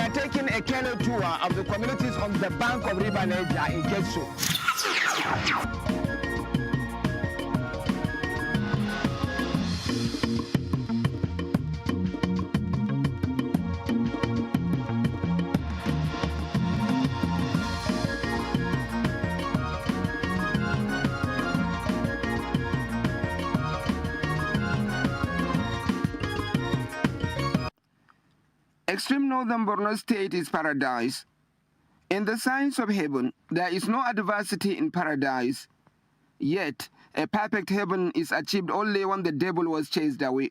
are taking a canoe tour of the communities on the bank of River Niger in Keso. Extreme northern Borno State is paradise. In the signs of heaven, there is no adversity in paradise. Yet, a perfect heaven is achieved only when the devil was chased away.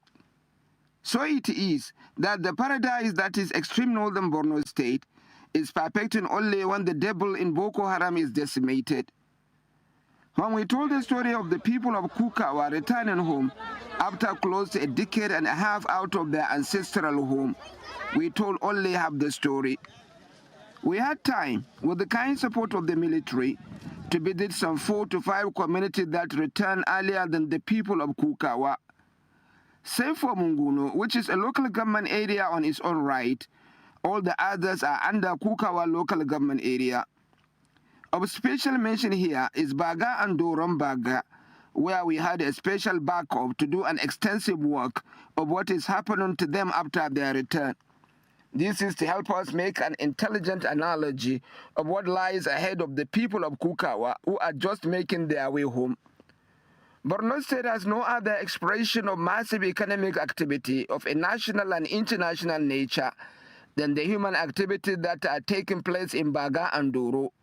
So it is that the paradise that is extreme northern Borno State is perfected only when the devil in Boko Haram is decimated. When we told the story of the people of Kukawa returning home after close to a decade and a half out of their ancestral home, we told only half the story. We had time, with the kind support of the military, to visit some 4 to 5 communities that returned earlier than the people of Kukawa. Save for Munguno, which is a local government area on its own right, all the others are under Kukawa local government area. Of special mention here is Baga and Doron Baga, where we had a special backup to do an extensive work of what is happening to them after their return. This is to help us make an intelligent analogy of what lies ahead of the people of Kukawa who are just making their way home. Borno State has no other expression of massive economic activity of a national and international nature than the human activities that are taking place in Baga and Doro.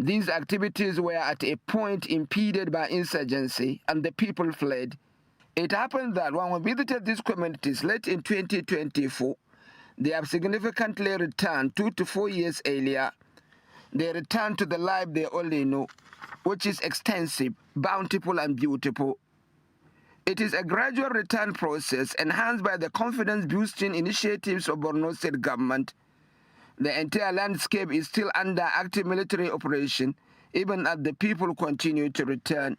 These activities were at a point impeded by insurgency and the people fled. It happened that when we visited these communities late in 2024, they have significantly returned 2 to 4 years earlier. They returned to the life they only know, which is extensive, bountiful, and beautiful. It is a gradual return process enhanced by the confidence-boosting initiatives of Borno State government. The entire landscape is still under active military operation, even as the people continue to return.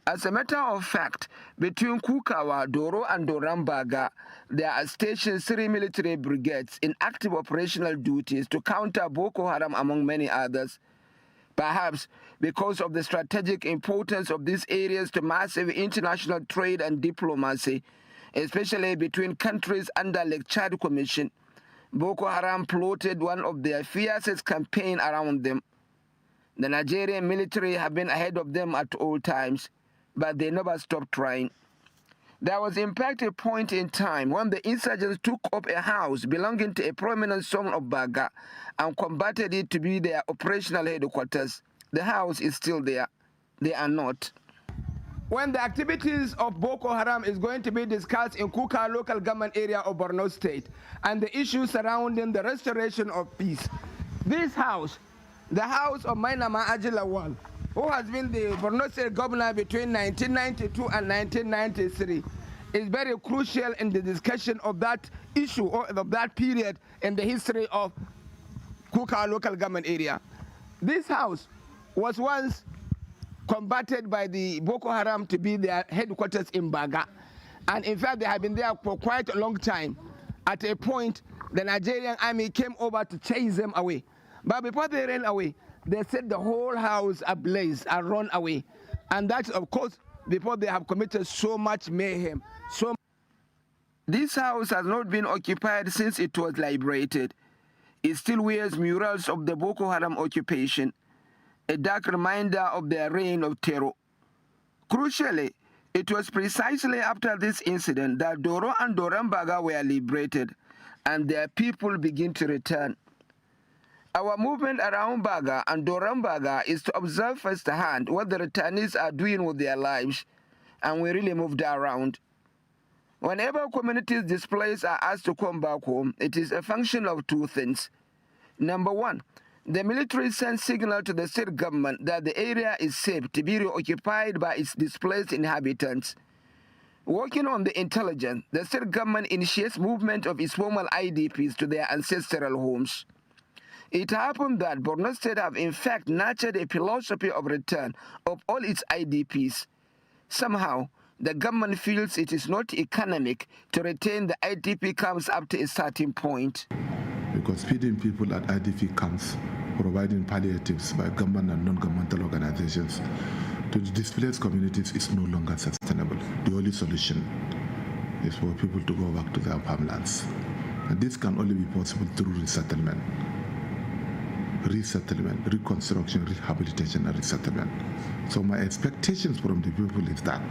As a matter of fact, between Kukawa, Doro, and Dorambaga, there are stationed 3 military brigades in active operational duties to counter Boko Haram, among many others. Perhaps because of the strategic importance of these areas to massive international trade and diplomacy, especially between countries under Lake Chad Commission, Boko Haram plotted one of their fiercest campaigns around them. The Nigerian military have been ahead of them at all times, but they never stopped trying. There was in fact a point in time when the insurgents took up a house belonging to a prominent son of Baga and converted it to be their operational headquarters. The house is still there. They are not. When the activities of Boko Haram is going to be discussed in Kuka local government area of Borno State and the issues surrounding the restoration of peace, this house, the house of Mainama Ajilawal, who has been the Borno State governor between 1992 and 1993, is very crucial in the discussion of that issue or of that period in the history of Kuka local government area. This house was once converted by the Boko Haram to be their headquarters in Baga. And in fact, they have been there for quite a long time. At a point, the Nigerian army came over to chase them away. But before they ran away, they set the whole house ablaze and run away. And that's, of course, before they have committed so much mayhem. This house has not been occupied since it was liberated. It still wears murals of the Boko Haram occupation, a dark reminder of their reign of terror. Crucially, it was precisely after this incident that Doro and Dorambaga were liberated and their people begin to return. Our movement around Baga and Dorambaga is to observe firsthand what the returnees are doing with their lives, and we really moved around. Whenever communities displaced are asked to come back home, it is a function of 2 things. Number 1, the military sends signal to the state government that the area is safe to be reoccupied by its displaced inhabitants. Working on the intelligence, the state government initiates movement of its former IDPs to their ancestral homes. It happened that Borno State have in fact nurtured a philosophy of return of all its IDPs. Somehow, the government feels it is not economic to retain the IDP camps up to a certain point. because feeding people at IDP camps, providing palliatives by government and non-governmental organizations to the displaced communities is no longer sustainable. The only solution is for people to go back to their farmlands. And this can only be possible through resettlement, reconstruction, rehabilitation, and resettlement. So my expectations from the people is that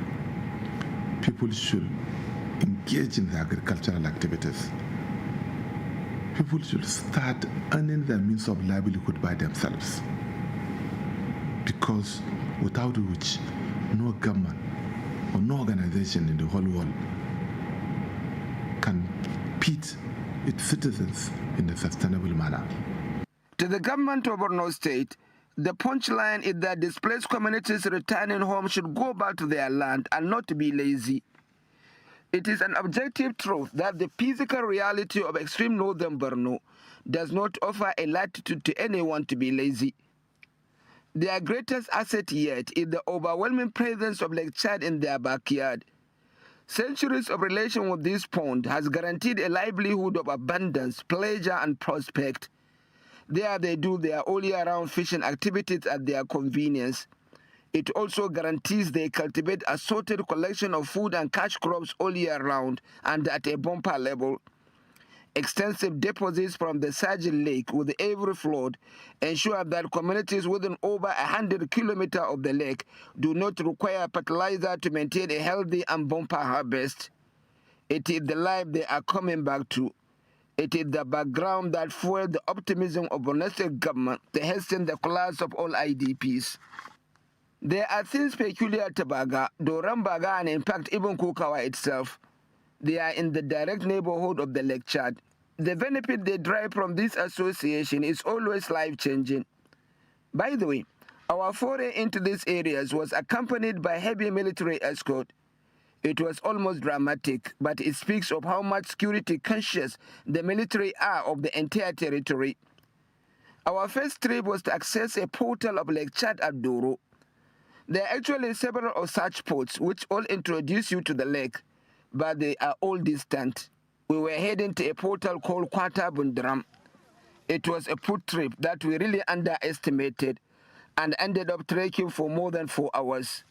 people should engage in the agricultural activities. People should start earning their means of livelihood by themselves, because without which no government or no organization in the whole world can feed its citizens in a sustainable manner. To the government of Borno State, the punchline is that displaced communities returning home should go back to their land and not be lazy. It is an objective truth that the physical reality of extreme northern Borno does not offer a latitude to anyone to be lazy. Their greatest asset yet is the overwhelming presence of Lake Chad in their backyard. Centuries of relation with this pond has guaranteed a livelihood of abundance, pleasure, and prospect. There they do their all-year-round fishing activities at their convenience. It also guarantees they cultivate a sorted collection of food and cash crops all year round and at a bumper level. Extensive deposits from the Sajil Lake with every flood ensure that communities within over 100 kilometers of the lake do not require fertilizer to maintain a healthy and bumper harvest. It is the life they are coming back to. It is the background that fueled the optimism of Borno State government to hasten the collapse of all IDPs. There are things peculiar to Baga, Doran Baga, and in fact even Kukawa itself. They are in the direct neighborhood of the Lake Chad. The benefit they derive from this association is always life-changing. By the way, our foray into these areas was accompanied by heavy military escort. It was almost dramatic, but it speaks of how much security conscious the military are of the entire territory. Our first trip was to access a portal of Lake Chad at Doro. There are actually several of such ports which all introduce you to the lake, but they are all distant. We were heading to a portal called Kwata Bundram. It was a foot trip that we really underestimated and ended up trekking for more than 4 hours.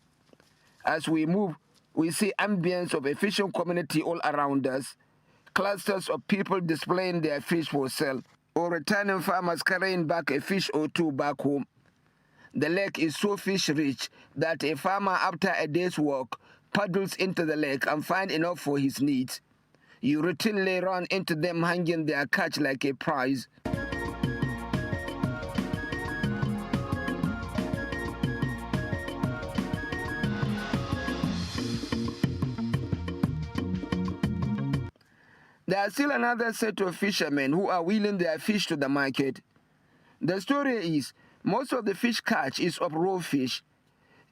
As we move, we see ambience of a fishing community all around us, clusters of people displaying their fish for sale, or returning farmers carrying back a fish or two back home. The lake is so fish-rich that a farmer after a day's work paddles into the lake and finds enough for his needs. You routinely run into them hanging their catch like a prize. There are still another set of fishermen who are wheeling their fish to the market. The story is, most of the fish catch is of raw fish.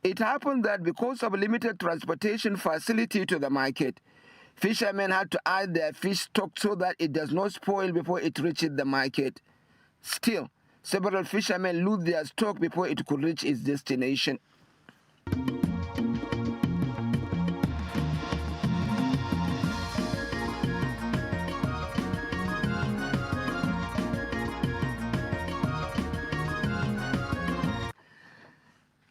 It happened that because of limited transportation facility to the market, fishermen had to add their fish stock so that it does not spoil before it reaches the market. Still, several fishermen lose their stock before it could reach its destination.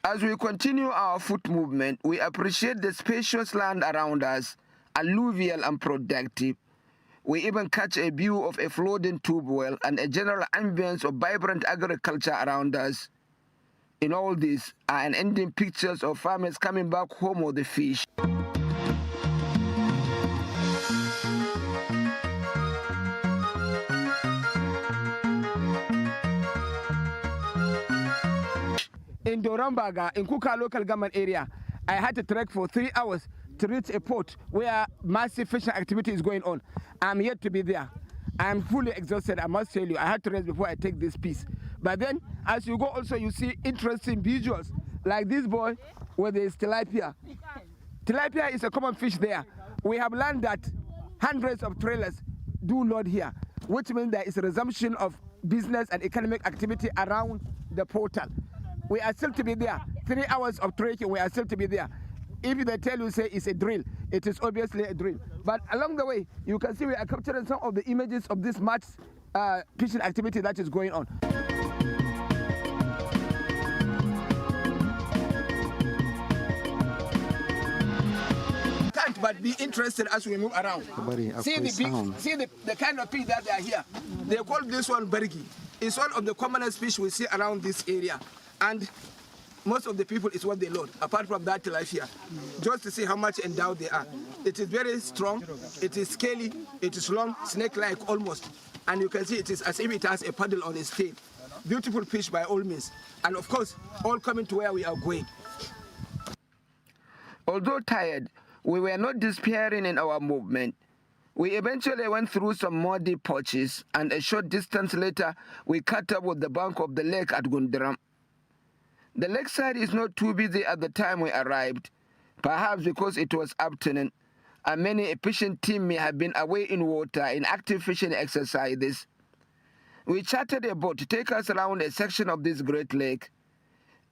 As we continue our foot movement, we appreciate the spacious land around us, alluvial and productive. We even catch a view of a floating tube well and a general ambience of vibrant agriculture around us. In all this are unending pictures of farmers coming back home with the fish. In Dorambaga, in Kuka local government area, I had to trek for 3 hours to reach a port where massive fishing activity is going on. I'm yet to be there. I'm fully exhausted, I must tell you. I had to rest before I take this piece. But then, as you go also, you see interesting visuals, like this boy with his tilapia. Tilapia is a common fish there. We have learned that hundreds of trailers do load here, which means there is a resumption of business and economic activity around the portal. We are still to be there. 3 hours of trekking, we are still to be there. If they tell you, say it's a drill, it is obviously a drill. But along the way, you can see we are capturing some of the images of this much fishing activity that is going on. Can't but be interested as we move around. See the kind of fish that are here. They call this one bergi. It's one of the commonest fish we see around this area, and most of the people is what they load, apart from that tilapia, just to see how much endowed they are. It is very strong, it is scaly, it is long, snake-like almost, and you can see it is as if it has a paddle on its tail. Beautiful fish by all means, and of course, all coming to where we are going. Although tired, we were not despairing in our movement. We eventually went through some muddy patches, and a short distance later, we caught up with the bank of the lake at Gundaram. The lakeside is not too busy at the time we arrived, perhaps because it was afternoon, and many a fishing team may have been away in water in active fishing exercises. We chartered a boat to take us around a section of this great lake.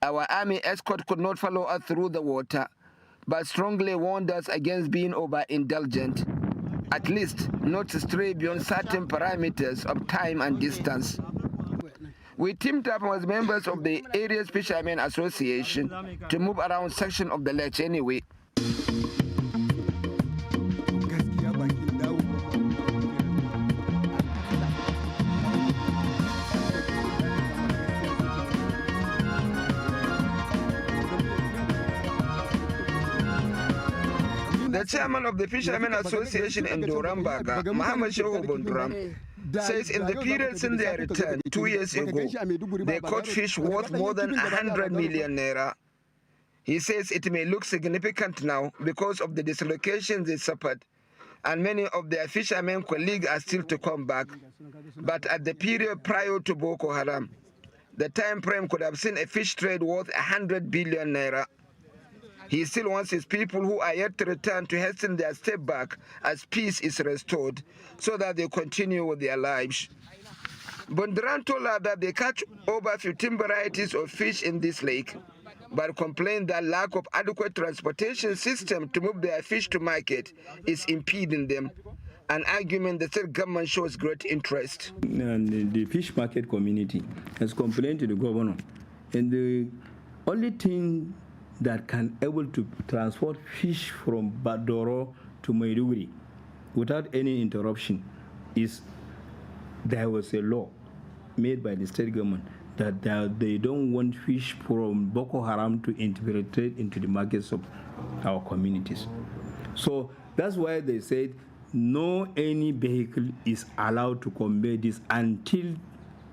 Our army escort could not follow us through the water, but strongly warned us against being overindulgent, at least not to stray beyond certain parameters of time and distance. We teamed up as members of the area's Fishermen Association to move around section of the lake anyway. The chairman of the Fishermen Association in Dorambaga, Muhammad Shehu Bonduram, says in the period since their return 2 years ago, they caught fish worth more than 100 million naira. He says it may look significant now because of the dislocations they suffered, and many of their fishermen colleagues are still to come back. But at the period prior to Boko Haram, the time frame could have seen a fish trade worth 100 billion naira. He still wants his people who are yet to return to hasten their step back as peace is restored, so that they continue with their lives. Bonduran told us that they catch over 15 varieties of fish in this lake, but complained that lack of adequate transportation system to move their fish to market is impeding them, an argument the state government shows great interest. And the fish market community has complained to the governor, and the only thing that can able to transport fish from Badoro to Maiduguri without any interruption is there was a law made by the state government that they don't want fish from Boko Haram to infiltrate into the markets of our communities. So that's why they said no any vehicle is allowed to convey this until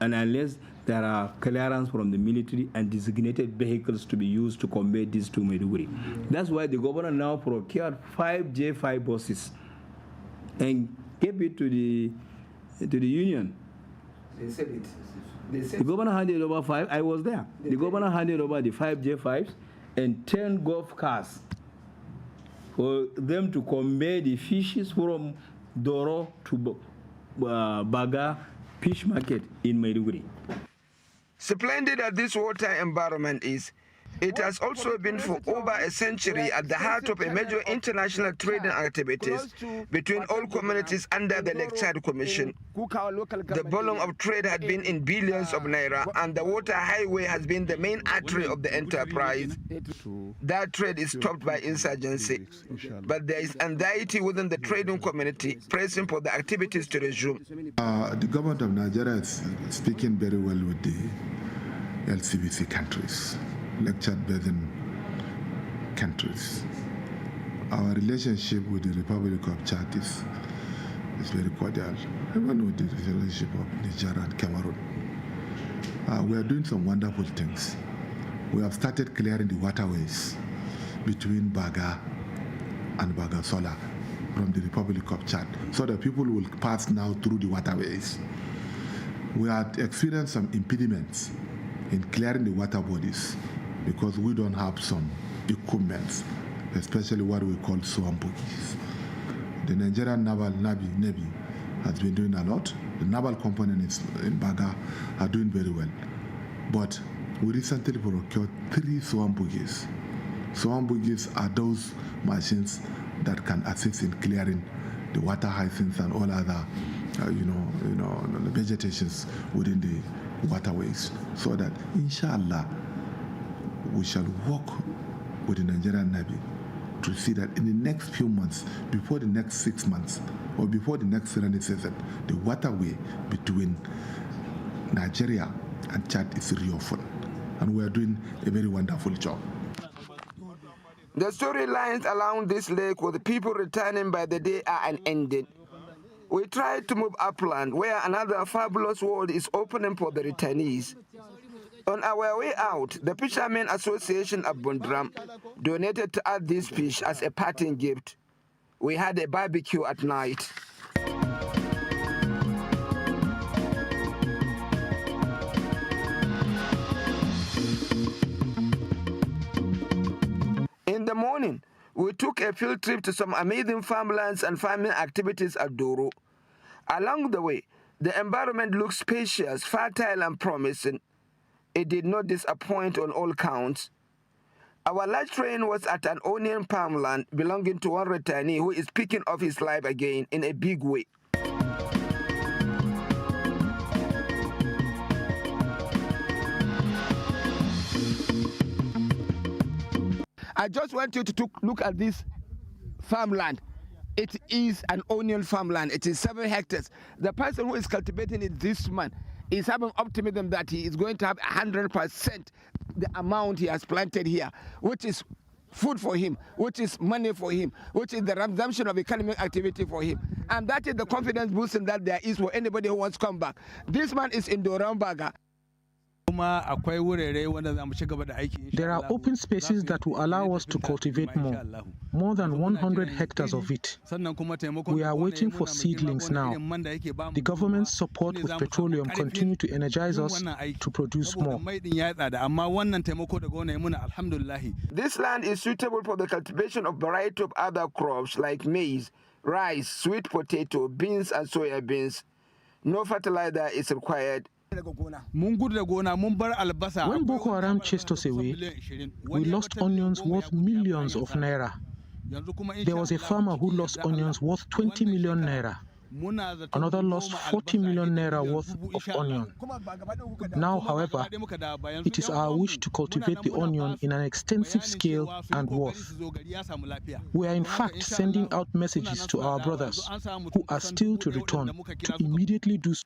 and unless there are clearance from the military and designated vehicles to be used to convey this to Maiduguri. That's why the governor now procured 5 J5 buses and gave it to the union. They said it. The governor handed over 5. I was there. The governor handed over the 5 J5s and 10 golf cars for them to convey the fishes from Doro to Baga fish market in Maiduguri. Splendid as this water environment is, it has also been for over a century at the heart of a major international trading activities between all communities under the Lake Chad Commission. The volume of trade had been in billions of naira, and the water highway has been the main artery of the enterprise. That trade is stopped by insurgency, but there is anxiety within the trading community pressing for the activities to resume. The government of Nigeria is speaking very well with the LCBC countries, Lake Chad Basin countries. Our relationship with the Republic of Chad is very cordial, even with the relationship of Nigeria and Cameroon. We are doing some wonderful things. We have started clearing the waterways between Baga and Bagasola from the Republic of Chad, so that people will pass now through the waterways. We had experienced some impediments in clearing the water bodies because we don't have some equipment, especially what we call swambukies. The Nigerian Navy has been doing a lot. The naval components in Baga are doing very well. But we recently procured 3 swambukies. Swambukies are those machines that can assist in clearing the water hyacinths and all other the vegetations within the waterways, so that inshallah we shall work with the Nigerian Navy to see that in the next few months, before the next 6 months, or before the next rainy season, the waterway between Nigeria and Chad is reopened. And we are doing a very wonderful job. The storylines along this lake with people returning by the day are unending. We tried to move upland, where another fabulous world is opening for the returnees. On our way out, the Fishermen Association of Bundram donated to us this fish as a parting gift. We had a barbecue at night. In the morning, we took a field trip to some amazing farmlands and farming activities at Doro. Along the way, the environment looked spacious, fertile, and promising. It did not disappoint on all counts. Our large train was at an onion farmland belonging to one returnee who is picking up his life again in a big way. I just want you to look at this farmland. It is an onion farmland. It is 7 hectares. The person who is cultivating it this month is having optimism that he is going to have 100% the amount he has planted here, which is food for him, which is money for him, which is the resumption of economic activity for him. And that is the confidence boosting that there is for anybody who wants to come back. This man is in Dorambaga. There are open spaces that will allow us to cultivate more than 100 hectares of it. We are waiting for seedlings now. The government's support with petroleum continue to energize us to produce more. This land is suitable for the cultivation of a variety of other crops like maize, rice, sweet potato, beans, and soya beans. No fertilizer is required. When Boko Haram chased us away, we lost onions worth millions of naira. There was a farmer who lost onions worth 20 million naira. Another lost 40 million naira worth of onion. Now, however, it is our wish to cultivate the onion in an extensive scale and worth. We are in fact sending out messages to our brothers who are still to return to immediately do so.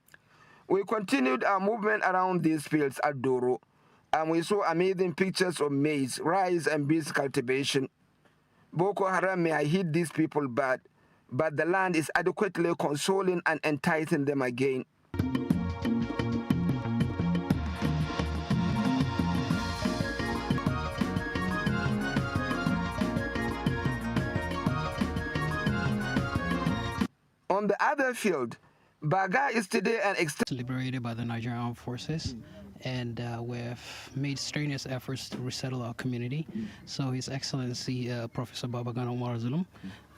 We continued our movement around these fields at Doro, and we saw amazing pictures of maize, rice, and beans cultivation. Boko Haram may have hit these people bad, but the land is adequately consoling and enticing them again. On the other field, Baga is today an liberated by the Nigerian Armed Forces, and we've made strenuous efforts to resettle our community. So His Excellency Professor Babagana Umar Zulum,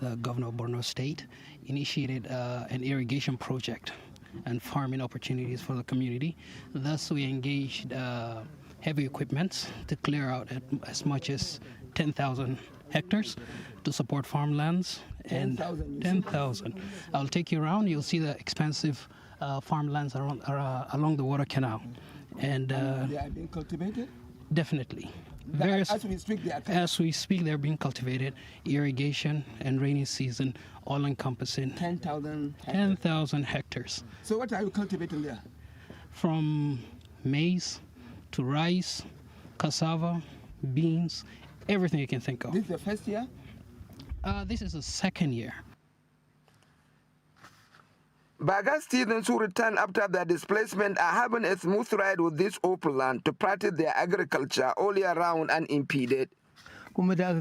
the Governor of Borno State, initiated an irrigation project and farming opportunities for the community. Thus, we engaged heavy equipment to clear out as much as 10,000 hectares to support farmlands. And 10,000. I'll take you around. You'll see the expansive farmlands along the water canal. And they are being cultivated? Definitely. As we speak, they're being cultivated. Irrigation and rainy season, all encompassing 10,000 hectares. So what are you cultivating there? From maize to rice, cassava, beans, everything you can think of. This is the first year? This is the second year. Baga students who return after their displacement are having a smooth ride with this open land to practice their agriculture all year round unimpeded. When the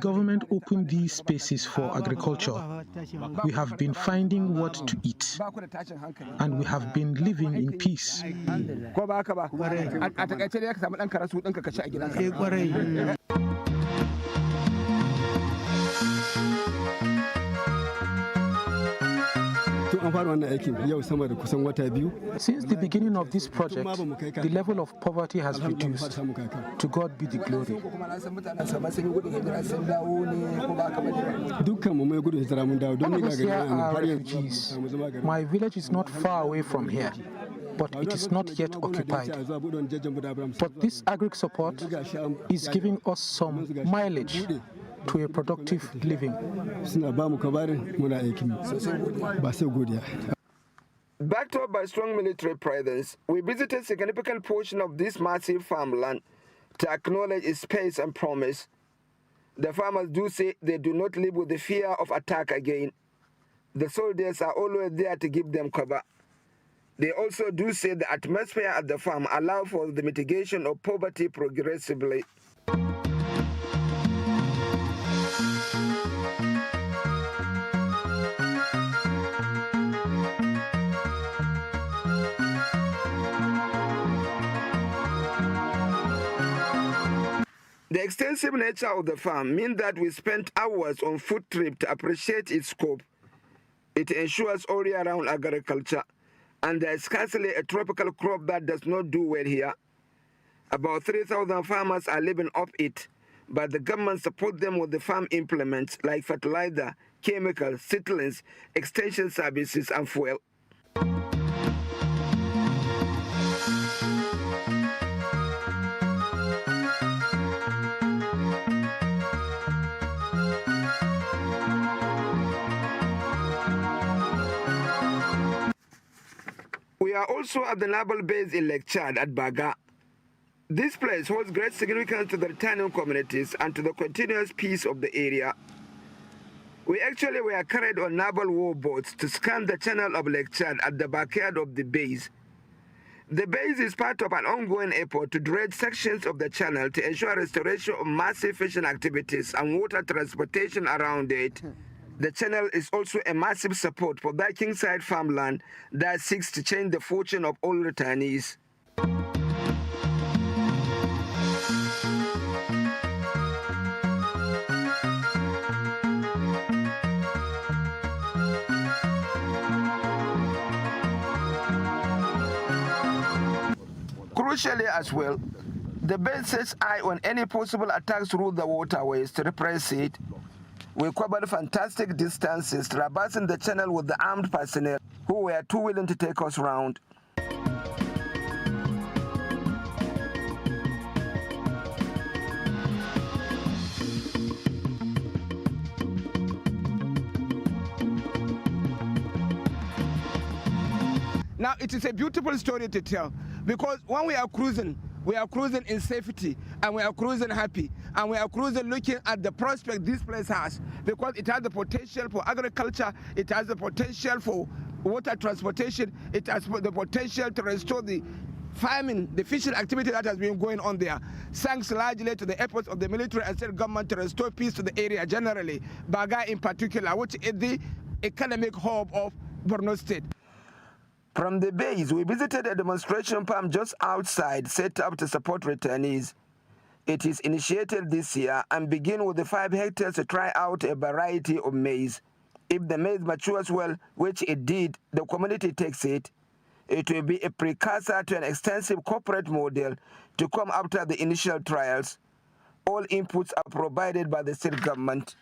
government opened these spaces for agriculture, we have been finding what to eat, and we have been living in peace. Since the beginning of this project, the level of poverty has reduced. To God be the glory. All of us here are refugees. My village is not far away from here, but it is not yet occupied. But this agri support is giving us some mileage to a productive living. Backed up by strong military presence, we visited a significant portion of this massive farmland to acknowledge its space and promise. The farmers do say they do not live with the fear of attack again. The soldiers are always there to give them cover. They also do say the atmosphere at the farm allows for the mitigation of poverty progressively. The extensive nature of the farm means that we spent hours on foot trip to appreciate its scope. It ensures all year-round agriculture, and there is scarcely a tropical crop that does not do well here. About 3,000 farmers are living off it, but the government supports them with the farm implements like fertilizer, chemicals, seedlings, extension services, and fuel. We are also at the naval base in Lake Chad at Baga. This place holds great significance to the returning communities and to the continuous peace of the area. We actually were carried on naval war boats to scan the channel of Lake Chad at the backyard of the base. The base is part of an ongoing effort to dredge sections of the channel to ensure restoration of massive fishing activities and water transportation around it. The channel is also a massive support for that Kingside farmland that seeks to change the fortune of all returnees. Crucially as well, the base sets eye on any possible attacks through the waterways to repress it. We covered fantastic distances, traversing the channel with the armed personnel who were too willing to take us round. Now, it is a beautiful story to tell, because when we are cruising in safety, and we are cruising happy, and we are cruising looking at the prospect this place has, because it has the potential for agriculture, it has the potential for water transportation, it has the potential to restore the farming, the fishing activity that has been going on there, thanks largely to the efforts of the military and state government to restore peace to the area generally, Baga in particular, which is the economic hub of Borno State. From the base, we visited a demonstration farm just outside, set up to support returnees. It is initiated this year and begin with the 5 hectares to try out a variety of maize. If the maize matures well, which it did, the community takes it. It will be a precursor to an extensive corporate model to come after the initial trials. All inputs are provided by the state government.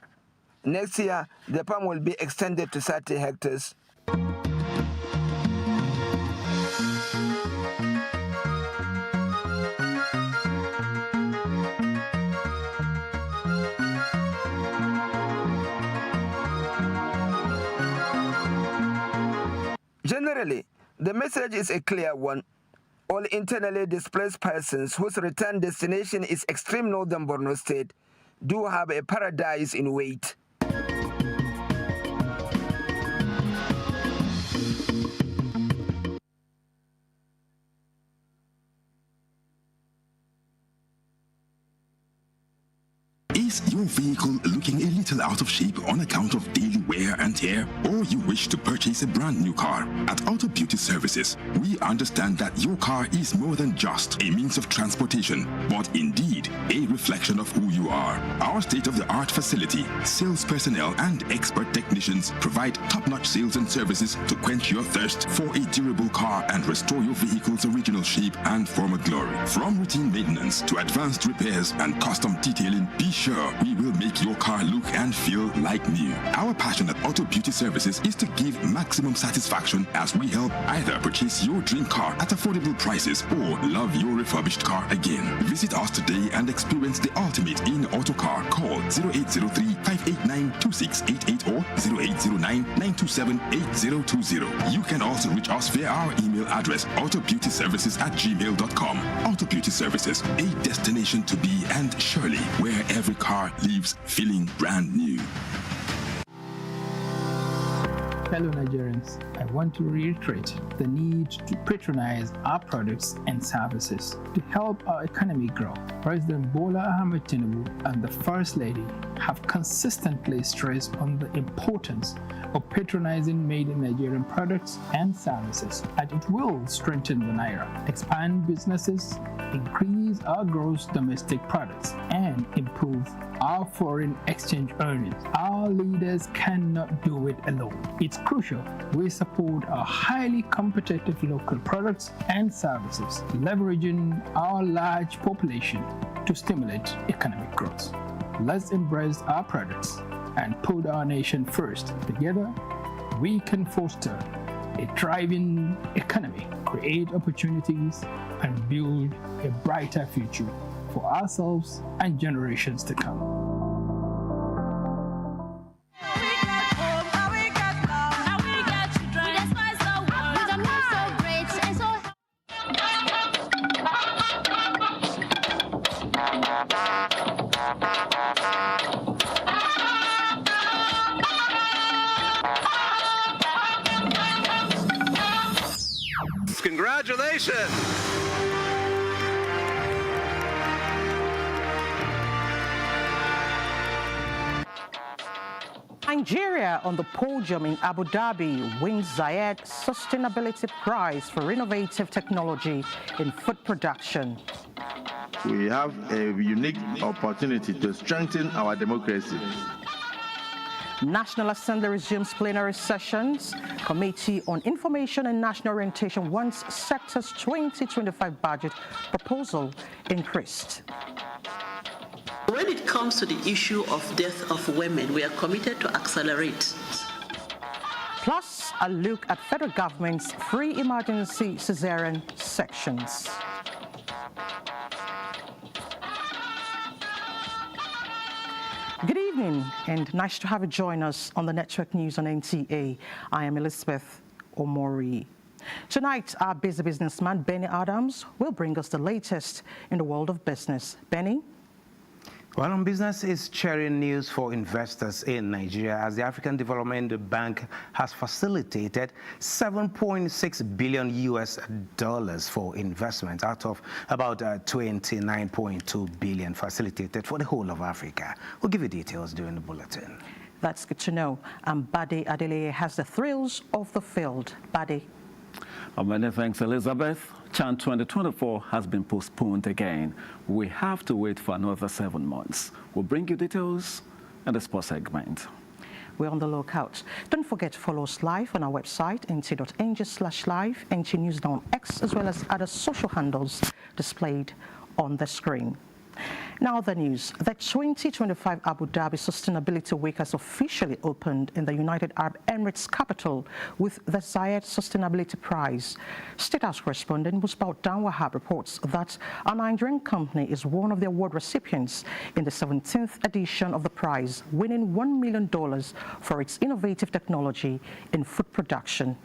Next year, the farm will be extended to 30 hectares. Generally, the message is a clear one. All internally displaced persons whose return destination is extreme northern Borno State do have a paradise in wait. Is your vehicle looking a little out of shape on account of daily wear and tear? Or you wish to purchase a brand new car? At Auto Beauty Services, we understand that your car is more than just a means of transportation, but indeed a reflection of who you are. Our state-of-the-art facility, sales personnel, and expert technicians provide top-notch sales and services to quench your thirst for a durable car and restore your vehicle's original shape and former glory. From routine maintenance to advanced repairs and custom detailing, be sure we will make your car look and feel like new. Our passion at Auto Beauty Services is to give maximum satisfaction as we help either purchase your dream car at affordable prices or love your refurbished car again. Visit us today and experience the ultimate in auto car. Call 0803-589-2688 or 0809-927-8020. You can also reach us via our email address autobeautyservices@gmail.com. Auto Beauty Services, a destination to be and surely where every car leaves feeling brand new. Fellow Nigerians, I want to reiterate the need to patronize our products and services to help our economy grow. President Bola Ahmed Tinubu and the First Lady have consistently stressed on the importance of patronizing made in Nigerian products and services, and it will strengthen the Naira, expand businesses, increase our gross domestic products, and improve our foreign exchange earnings. Our leaders cannot do it alone. It's crucial we support our highly competitive local products and services, leveraging our large population to stimulate economic growth. Let's embrace our products and put our nation first. Together, we can foster a thriving economy, create opportunities, and build a brighter future for ourselves and generations to come. Congratulations! Nigeria on the podium in Abu Dhabi wins Zayed Sustainability Prize for innovative technology in food production. We have a unique opportunity to strengthen our democracy. National Assembly resumes plenary sessions. Committee on Information and National Orientation wants sector's 2025 budget proposal increased. When it comes to the issue of death of women, we are committed to accelerate. Plus, a look at federal government's free emergency cesarean sections. Good evening, and nice to have you join us on the Network News on NTA. I am Elizabeth Omori. Tonight, our busy businessman, Benny Adams, will bring us the latest in the world of business. Benny? Well, on business is cheering news for investors in Nigeria as the African Development Bank has facilitated $7.6 billion for investment out of about 29.2 billion facilitated for the whole of Africa. We'll give you details during the bulletin. That's good to know. And Bade Adeleye has the thrills of the field. Bade. Many thanks, Elizabeth. Chan 2024 has been postponed again. We have to wait for another 7 months. We'll bring you details in the sports segment. We're on the lookout. Don't forget to follow us live on our website, nt.ng/live, NT News on X, as well as other social handles displayed on the screen. Now the news. The 2025 Abu Dhabi Sustainability Week has officially opened in the United Arab Emirates capital with the Zayed Sustainability Prize. State House correspondent Musbaut Danwahab reports that a Nigerian company is one of the award recipients in the 17th edition of the prize, winning $1 million for its innovative technology in food production.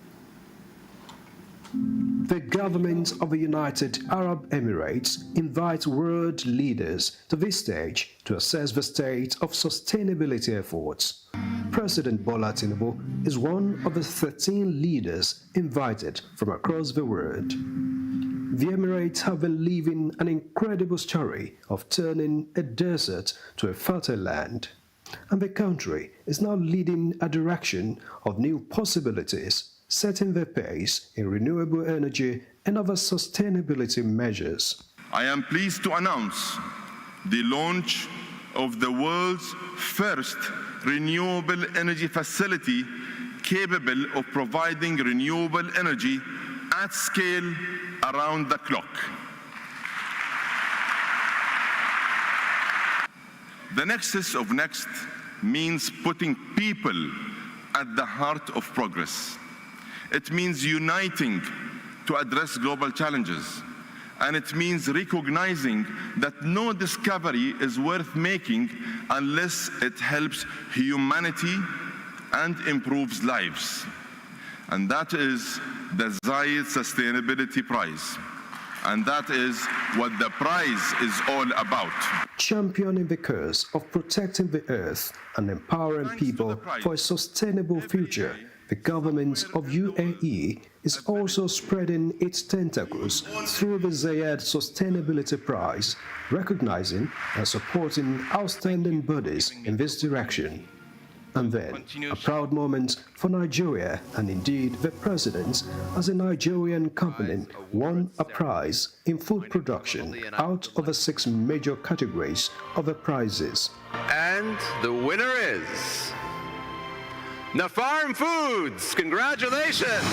The government of the United Arab Emirates invites world leaders to this stage to assess the state of sustainability efforts. President Bola Tinubu is one of the 13 leaders invited from across the world. The Emirates have been living an incredible story of turning a desert to a fertile land. And the country is now leading a direction of new possibilities, setting the pace in renewable energy and other sustainability measures. I am pleased to announce the launch of the world's first renewable energy facility capable of providing renewable energy at scale around the clock. The nexus of next means putting people at the heart of progress. It means uniting to address global challenges. And it means recognizing that no discovery is worth making unless it helps humanity and improves lives. And that is the Zayed Sustainability Prize. And that is what the prize is all about. Championing the cause of protecting the earth and empowering people for a sustainable future, the government of UAE is also spreading its tentacles through the Zayed Sustainability Prize, recognizing and supporting outstanding bodies in this direction. And then, a proud moment for Nigeria, and indeed the president, as a Nigerian company won a prize in food production out of the 6 major categories of the prizes. And the winner is Nafarm Foods. Congratulations!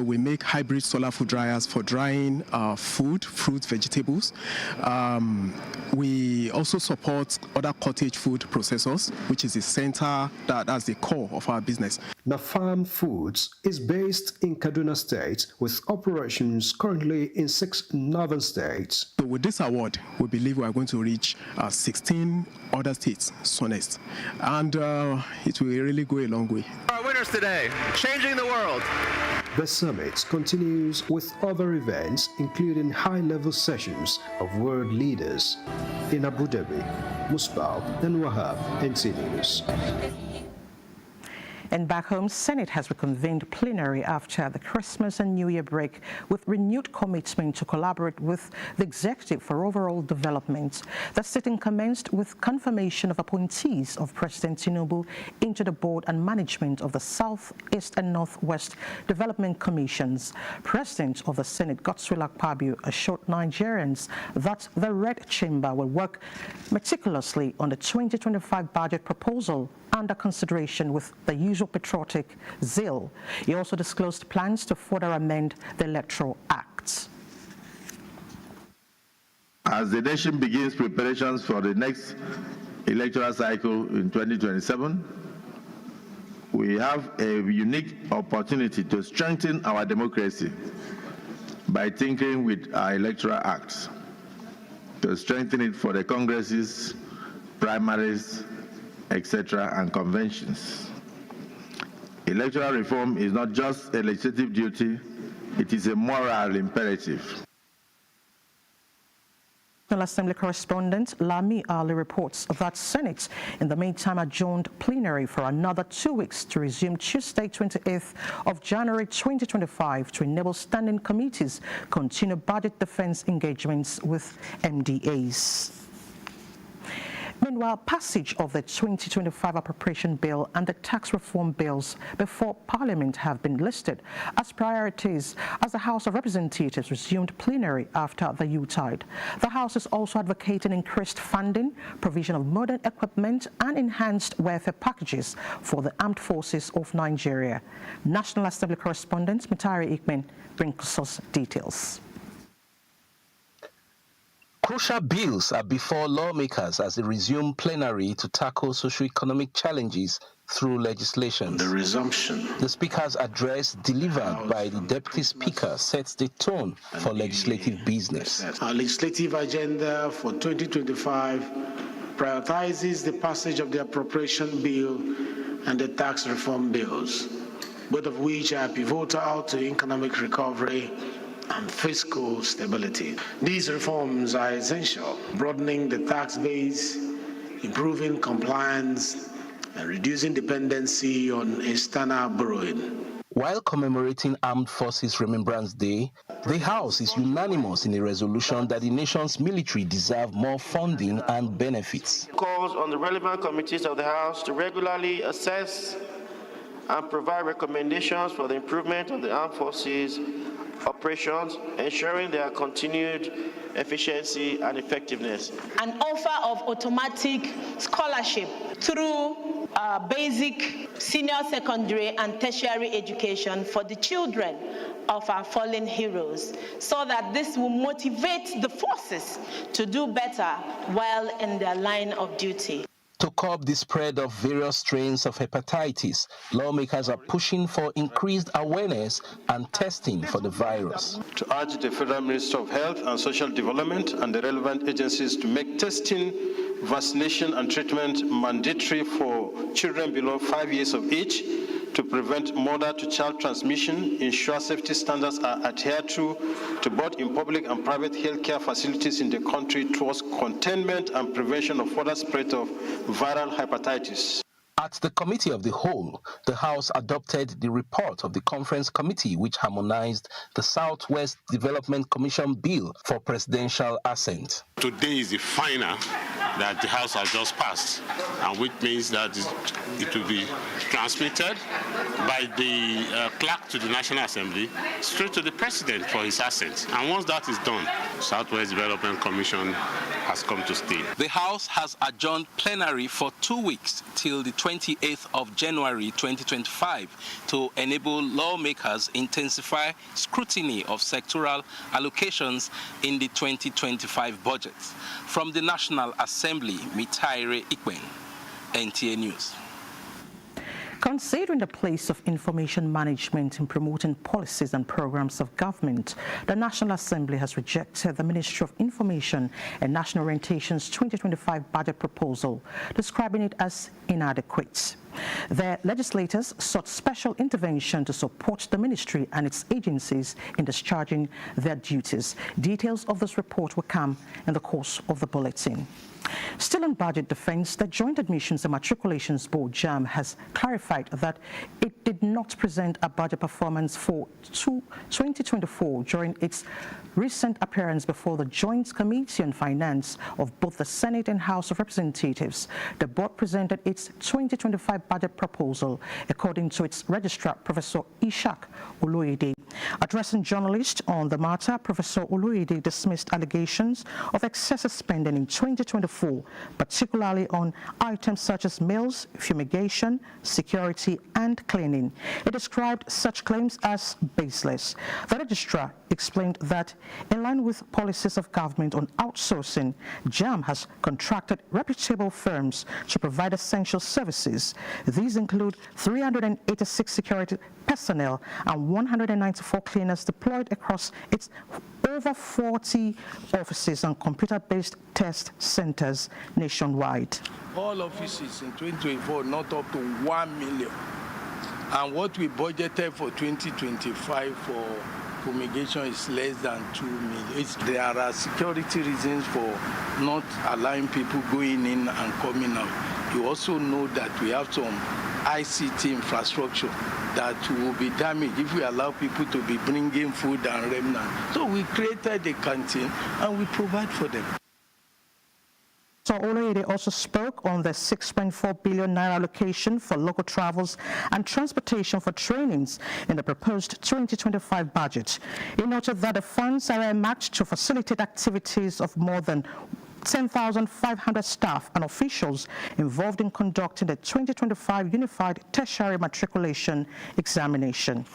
We make hybrid solar food dryers for drying food, fruits, vegetables. We also support other cottage food processors, which is the center, that's the core of our business. Nafarm Foods is based in Kaduna State with operations currently in 6 northern states. So with this award, we believe we are going to reach 16 other states soonest. And it will really go a long way. Our winners today, changing the world. The summit continues with other events, including high-level sessions of world leaders. In Abu Dhabi, Musbal and Wahab, NTA News. And back home, Senate has reconvened plenary after the Christmas and New Year break with renewed commitment to collaborate with the executive for overall development. The sitting commenced with confirmation of appointees of President Tinubu into the board and management of the South, East and Northwest Development Commissions. President of the Senate, Godswill Akpabio, assured Nigerians that the Red Chamber will work meticulously on the 2025 budget proposal under consideration with the usual patriotic zeal. He also disclosed plans to further amend the Electoral Act. As the nation begins preparations for the next electoral cycle in 2027, we have a unique opportunity to strengthen our democracy by tinkering with our Electoral Acts, to strengthen it for the congresses, primaries, etc., and conventions. Electoral reform is not just a legislative duty, it is a moral imperative. National Assembly correspondent Lami Ali reports that Senate in the meantime adjourned plenary for another 2 weeks to resume Tuesday 28th of January 2025 to enable standing committees continue budget defense engagements with MDAs. Meanwhile, passage of the 2025 appropriation bill and the tax reform bills before Parliament have been listed as priorities as the House of Representatives resumed plenary after the Yuletide. The House is also advocating increased funding, provision of modern equipment and enhanced welfare packages for the armed forces of Nigeria. National Assembly correspondent Mitari Ikmen brings us details. Crucial bills are before lawmakers as they resume plenary to tackle socio-economic challenges through legislation. The resumption. The Speaker's address delivered by the Deputy Speaker sets the tone for legislative business. Our legislative agenda for 2025 prioritizes the passage of the appropriation bill and the tax reform bills, both of which are pivotal to economic recovery and fiscal stability. These reforms are essential, broadening the tax base, improving compliance, and reducing dependency on external borrowing. While commemorating Armed Forces Remembrance Day, the House is unanimous in a resolution that the nation's military deserve more funding and benefits. Calls on the relevant committees of the House to regularly assess and provide recommendations for the improvement of the armed forces operations, ensuring their continued efficiency and effectiveness. An offer of automatic scholarship through basic, senior secondary and tertiary education for the children of our fallen heroes, so that this will motivate the forces to do better while in their line of duty. To curb the spread of various strains of hepatitis, lawmakers are pushing for increased awareness and testing for the virus. To urge the Federal Minister of Health and Social Development and the relevant agencies to make testing, vaccination and treatment mandatory for children below 5 years of age to prevent mother-to-child transmission, ensure safety standards are adhered to both in public and private healthcare facilities in the country towards containment and prevention of further spread of viral hepatitis. At the Committee of the Whole, the House adopted the report of the Conference Committee which harmonized the Southwest Development Commission Bill for presidential assent. Today is the final that the House has just passed, and which means that it will be transmitted by the clerk to the National Assembly straight to the President for his assent. And once that is done, Southwest Development Commission has come to stay. The House has adjourned plenary for 2 weeks till the 28th of January 2025 to enable lawmakers intensify scrutiny of sectoral allocations in the 2025 budget. From the National Assembly, Mitaire Ikwen, NTA News. Considering the place of information management in promoting policies and programs of government, the National Assembly has rejected the Ministry of Information and National Orientation's 2025 budget proposal, describing it as inadequate. The legislators sought special intervention to support the ministry and its agencies in discharging their duties. Details of this report will come in the course of the bulletin. Still on budget defense, the Joint Admissions and Matriculations Board, JAMB, has clarified that it did not present a budget performance for 2024 during its recent appearance before the Joint Committee on Finance of both the Senate and House of Representatives. The board presented its 2025 budget proposal, according to its registrar, Professor Ishak Oloyede. Addressing journalists on the matter, Professor Oloyede dismissed allegations of excessive spending in 2024, particularly on items such as meals, fumigation, security, and cleaning. He described such claims as baseless. The registrar explained that in line with policies of government on outsourcing, JAMB has contracted reputable firms to provide essential services. These include 386 security personnel and 194 cleaners deployed across its over 40 offices and computer-based test centers nationwide. All offices in 2024 not up to 1 million. And what we budgeted for 2025 for fumigation is less than 2 million. There are security reasons for not allowing people going in and coming out. You also know that we have some ICT infrastructure that will be damaged if we allow people to be bringing food and remnant. So we created a canteen and we provide for them. So Oloyede also spoke on the 6.4 billion naira allocation for local travels and transportation for trainings in the proposed 2025 budget. He noted that the funds are earmarked to facilitate activities of more than 10,500 staff and officials involved in conducting the 2025 Unified Tertiary Matriculation Examination.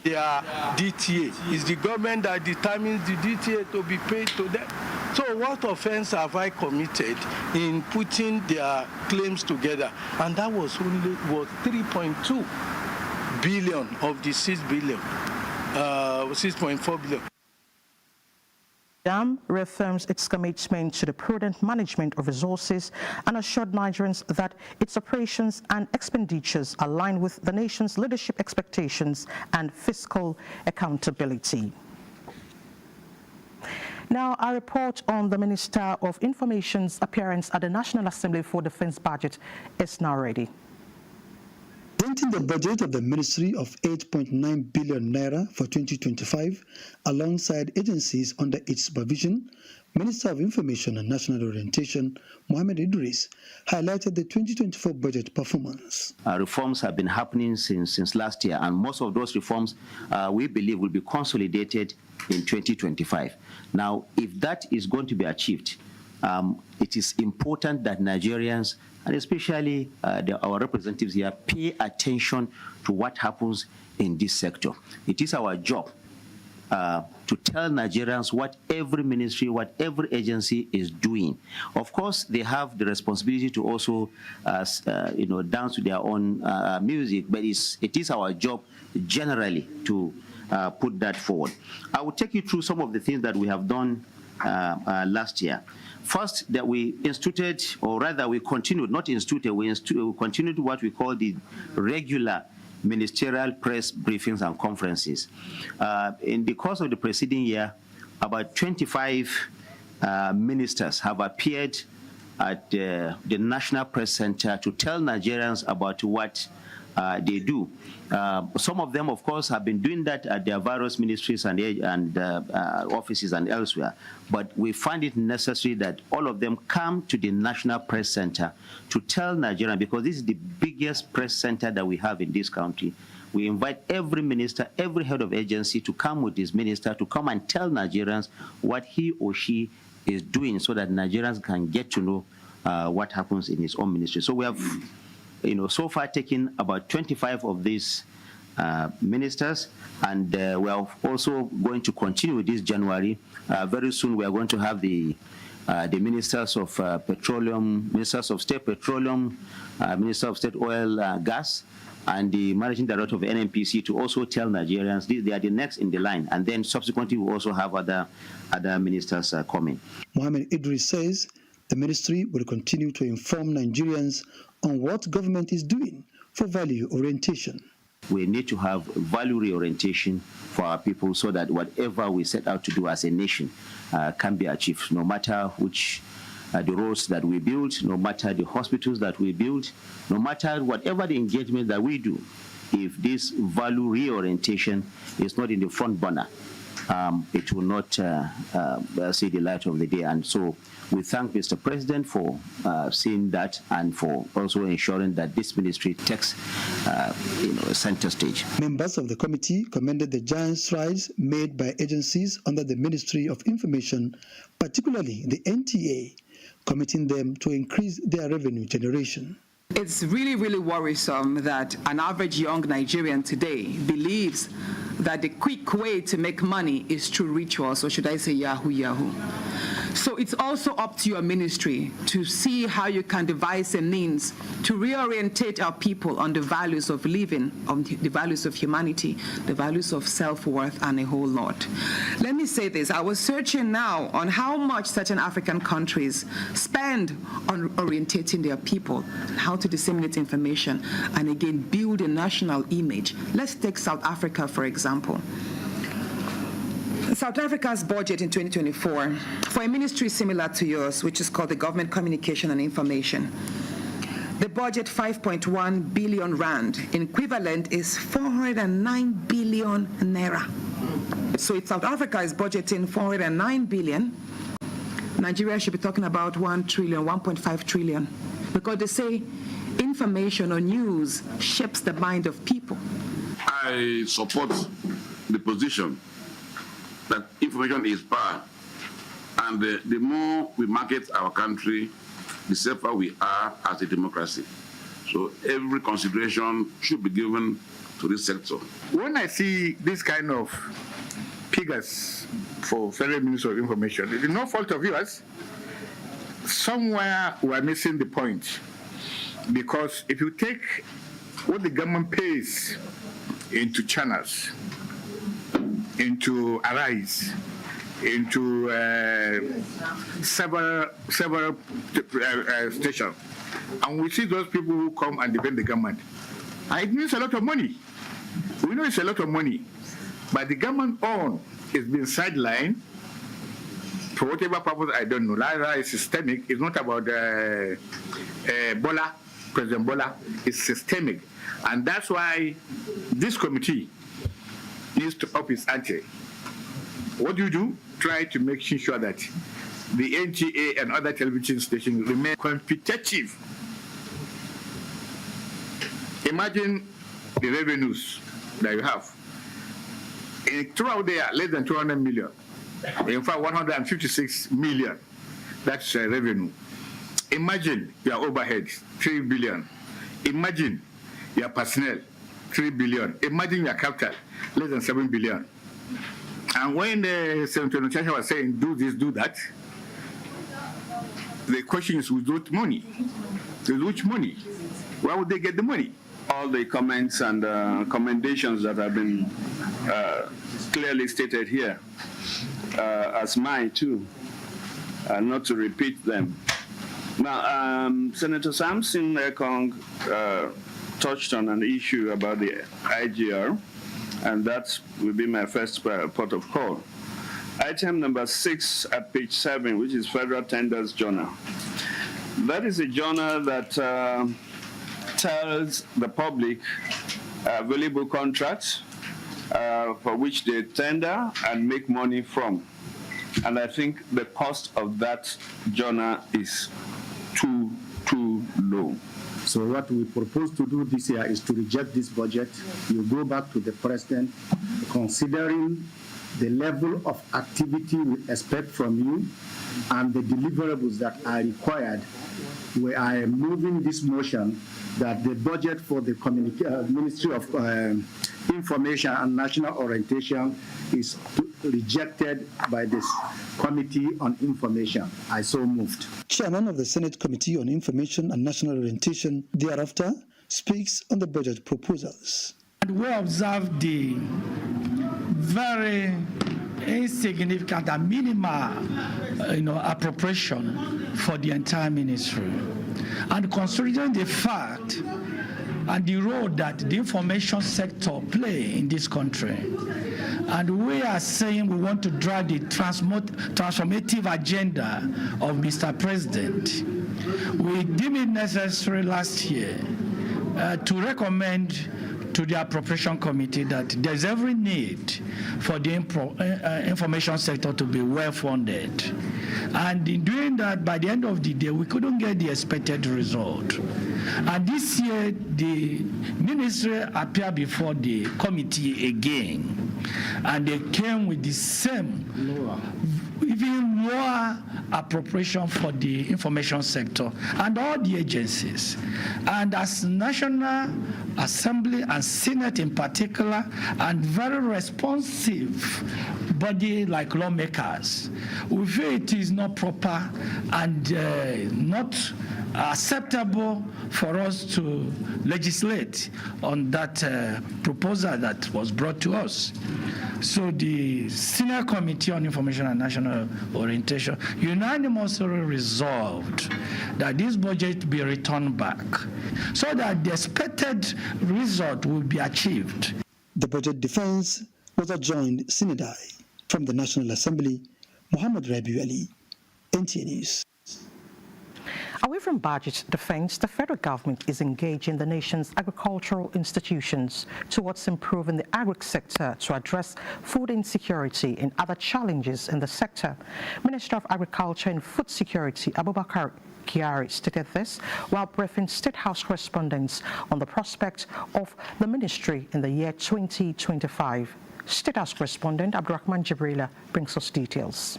Their DTA. It's the government that determines the DTA to be paid to them. So what offense have I committed in putting their claims together? And that was only 3.2 billion of the 6 billion, 6.4 billion. JAMB reaffirms its commitment to the prudent management of resources and assured Nigerians that its operations and expenditures align with the nation's leadership expectations and fiscal accountability. Now, a report on the Minister of Information's appearance at the National Assembly for Defense budget is now ready. Presenting the budget of the Ministry of 8.9 billion naira for 2025, alongside agencies under its supervision, Minister of Information and National Orientation, Mohammed Idris, highlighted the 2024 budget performance. Reforms have been happening since last year, and most of those reforms we believe will be consolidated in 2025. Now, if that is going to be achieved, it is important that Nigerians, and especially our representatives here, pay attention to what happens in this sector. It is our job to tell Nigerians what every ministry, what every agency is doing. Of course, they have the responsibility to also, dance to their own music, but it is our job generally to put that forward. I will take you through some of the things that we have done last year. First, that we instituted, or rather we continued, not instituted, we continued what we call the regular ministerial press briefings and conferences. In the course of the preceding year, about 25 ministers have appeared at the National Press Center to tell Nigerians about what they do. Some of them, of course, have been doing that at their various ministries and offices and elsewhere. But we find it necessary that all of them come to the National Press Center to tell Nigerians, because this is the biggest press center that we have in this country. We invite every minister, every head of agency to come with his minister to come and tell Nigerians what he or she is doing, so that Nigerians can get to know what happens in his own ministry. So we have, so far taken about 25 of these ministers, and we are also going to continue this January. Very soon we are going to have the ministers of petroleum, ministers of state petroleum, minister of state oil, gas, and the managing director of NNPC to also tell Nigerians they are the next in the line, and then subsequently we also have other ministers coming. Mohammed Idris says the ministry will continue to inform Nigerians on what government is doing for value orientation. We need to have value reorientation for our people, so that whatever we set out to do as a nation can be achieved, no matter which the roads that we build, no matter the hospitals that we build, no matter whatever the engagement that we do. If this value reorientation is not in the front burner, it will not see the light of the day. And so we thank Mr. President for seeing that, and for also ensuring that this ministry takes center stage. Members of the committee commended the giant strides made by agencies under the Ministry of Information, particularly the NTA, committing them to increase their revenue generation. It's really, really worrisome that an average young Nigerian today believes that the quick way to make money is through rituals, or should I say Yahoo Yahoo. So it's also up to your ministry to see how you can devise a means to reorientate our people on the values of living, on the values of humanity, the values of self-worth, and a whole lot. Let me say this. I was searching now on how much certain African countries spend on orientating their people, how to disseminate information, and again, build a national image. Let's take South Africa, for example. South Africa's budget in 2024 for a ministry similar to yours, which is called the Government Communication and Information, the budget 5.1 billion rand, equivalent is 409 billion naira. So if South Africa is budgeting 409 billion, Nigeria should be talking about 1 trillion, 1.5 trillion, because they say information or news shapes the mind of people. I support the position that information is power, and the more we market our country, the safer we are as a democracy. So every consideration should be given to this sector. When I see this kind of figures for Federal Ministry of Information, it is no fault of yours. Somewhere we are missing the point, because if you take what the government pays into channels, into Arise, into several stations, and we see those people who come and defend the government, it means a lot of money. We know it's a lot of money, but the government own is being sidelined For whatever purpose, I don't know. Lara is systemic. It's not about Bola, President Bola. It's systemic. And that's why this committee needs to up its ante. What do you do? Try to make sure that the NTA and other television stations remain competitive. Imagine the revenues that you have. Throughout there, less than 200 million. In fact, 156 million. That's revenue. Imagine your overhead, 3 billion. Imagine your personnel, 3 billion. Imagine your capital, less than 7 billion. And when Senator Natasha was saying, do this, do that, the question is, with what money? With which money? Where would they get the money? All the comments and commendations that have been clearly stated here, as mine too, not to repeat them. Now, Senator Samson Ekong touched on an issue about the IGR, and that will be my first port of call. Item number 6 at page 7, which is Federal Tenders Journal. That is a journal that tells the public available contracts for which they tender and make money from. And I think the cost of that journal is too low. So what we propose to do this year is to reject this budget. You go back to the president, considering the level of activity we expect from you and the deliverables that are required. We are moving this motion that the budget for the Ministry of Information and National Orientation is rejected by this Committee on Information. I so moved. Chairman of the Senate Committee on Information and National Orientation thereafter speaks on the budget proposals. And we observe the very insignificant and minimal appropriation for the entire ministry. And considering the fact and the role that the information sector play in this country, and we are saying we want to drive the transformative agenda of Mr. President, we deemed it necessary last year to recommend to the Appropriation Committee that there's every need for the information sector to be well funded. And in doing that, by the end of the day, we couldn't get the expected result. And this year, the ministry appeared before the committee again, and they came with the same, even lower appropriation for the information sector and all the agencies. And as National Assembly and Senate in particular, and very responsive body like lawmakers, we feel it is not proper and not acceptable for us to legislate on that proposal that was brought to us. So the Senior Committee on Information and National Orientation unanimously resolved that this budget be returned back so that the expected result will be achieved. The budget defense was adjourned sine die. From the National Assembly, Muhammad Rabiu Ali, NTA News. Away from budget defense, the federal government is engaging the nation's agricultural institutions towards improving the agri sector to address food insecurity and other challenges in the sector. Minister of Agriculture and Food Security, Abubakar Kyari, stated this while briefing State House correspondents on the prospect of the ministry in the year 2025. State House correspondent Abdurrahman Jibrila brings us details.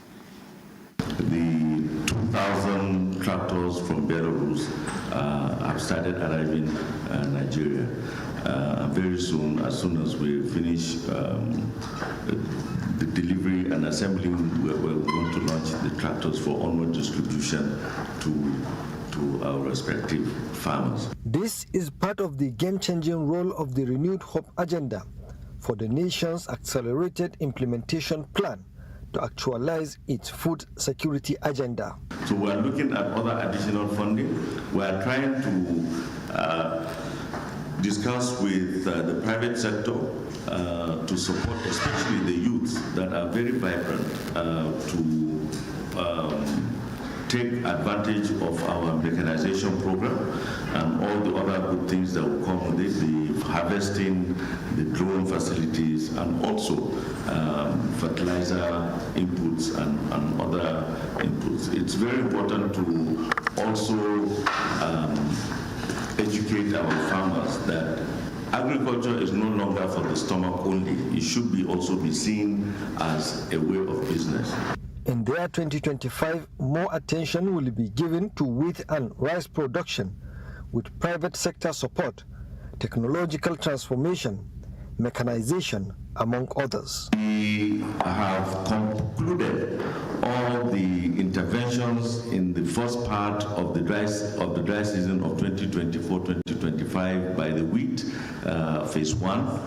The 2,000 tractors from Belarus have started arriving in Nigeria. Very soon, as soon as we finish the delivery and assembly, we're going to launch the tractors for onward distribution to our respective farmers. This is part of the game-changing role of the Renewed Hope Agenda for the nation's accelerated implementation plan to actualize its food security agenda. So we are looking at other additional funding. We are trying to discuss with the private sector to support especially the youths that are very vibrant to take advantage of our mechanization program and all the other good things that will come with it, the harvesting, the drone facilities, and also fertilizer inputs and other inputs. It's very important to also educate our farmers that agriculture is no longer for the stomach only. It should be also be seen as a way of business. In the year 2025, more attention will be given to wheat and rice production with private sector support, technological transformation, mechanization, among others. We have concluded all the interventions in the first part of the dry season of 2024-2025 by the wheat phase 1.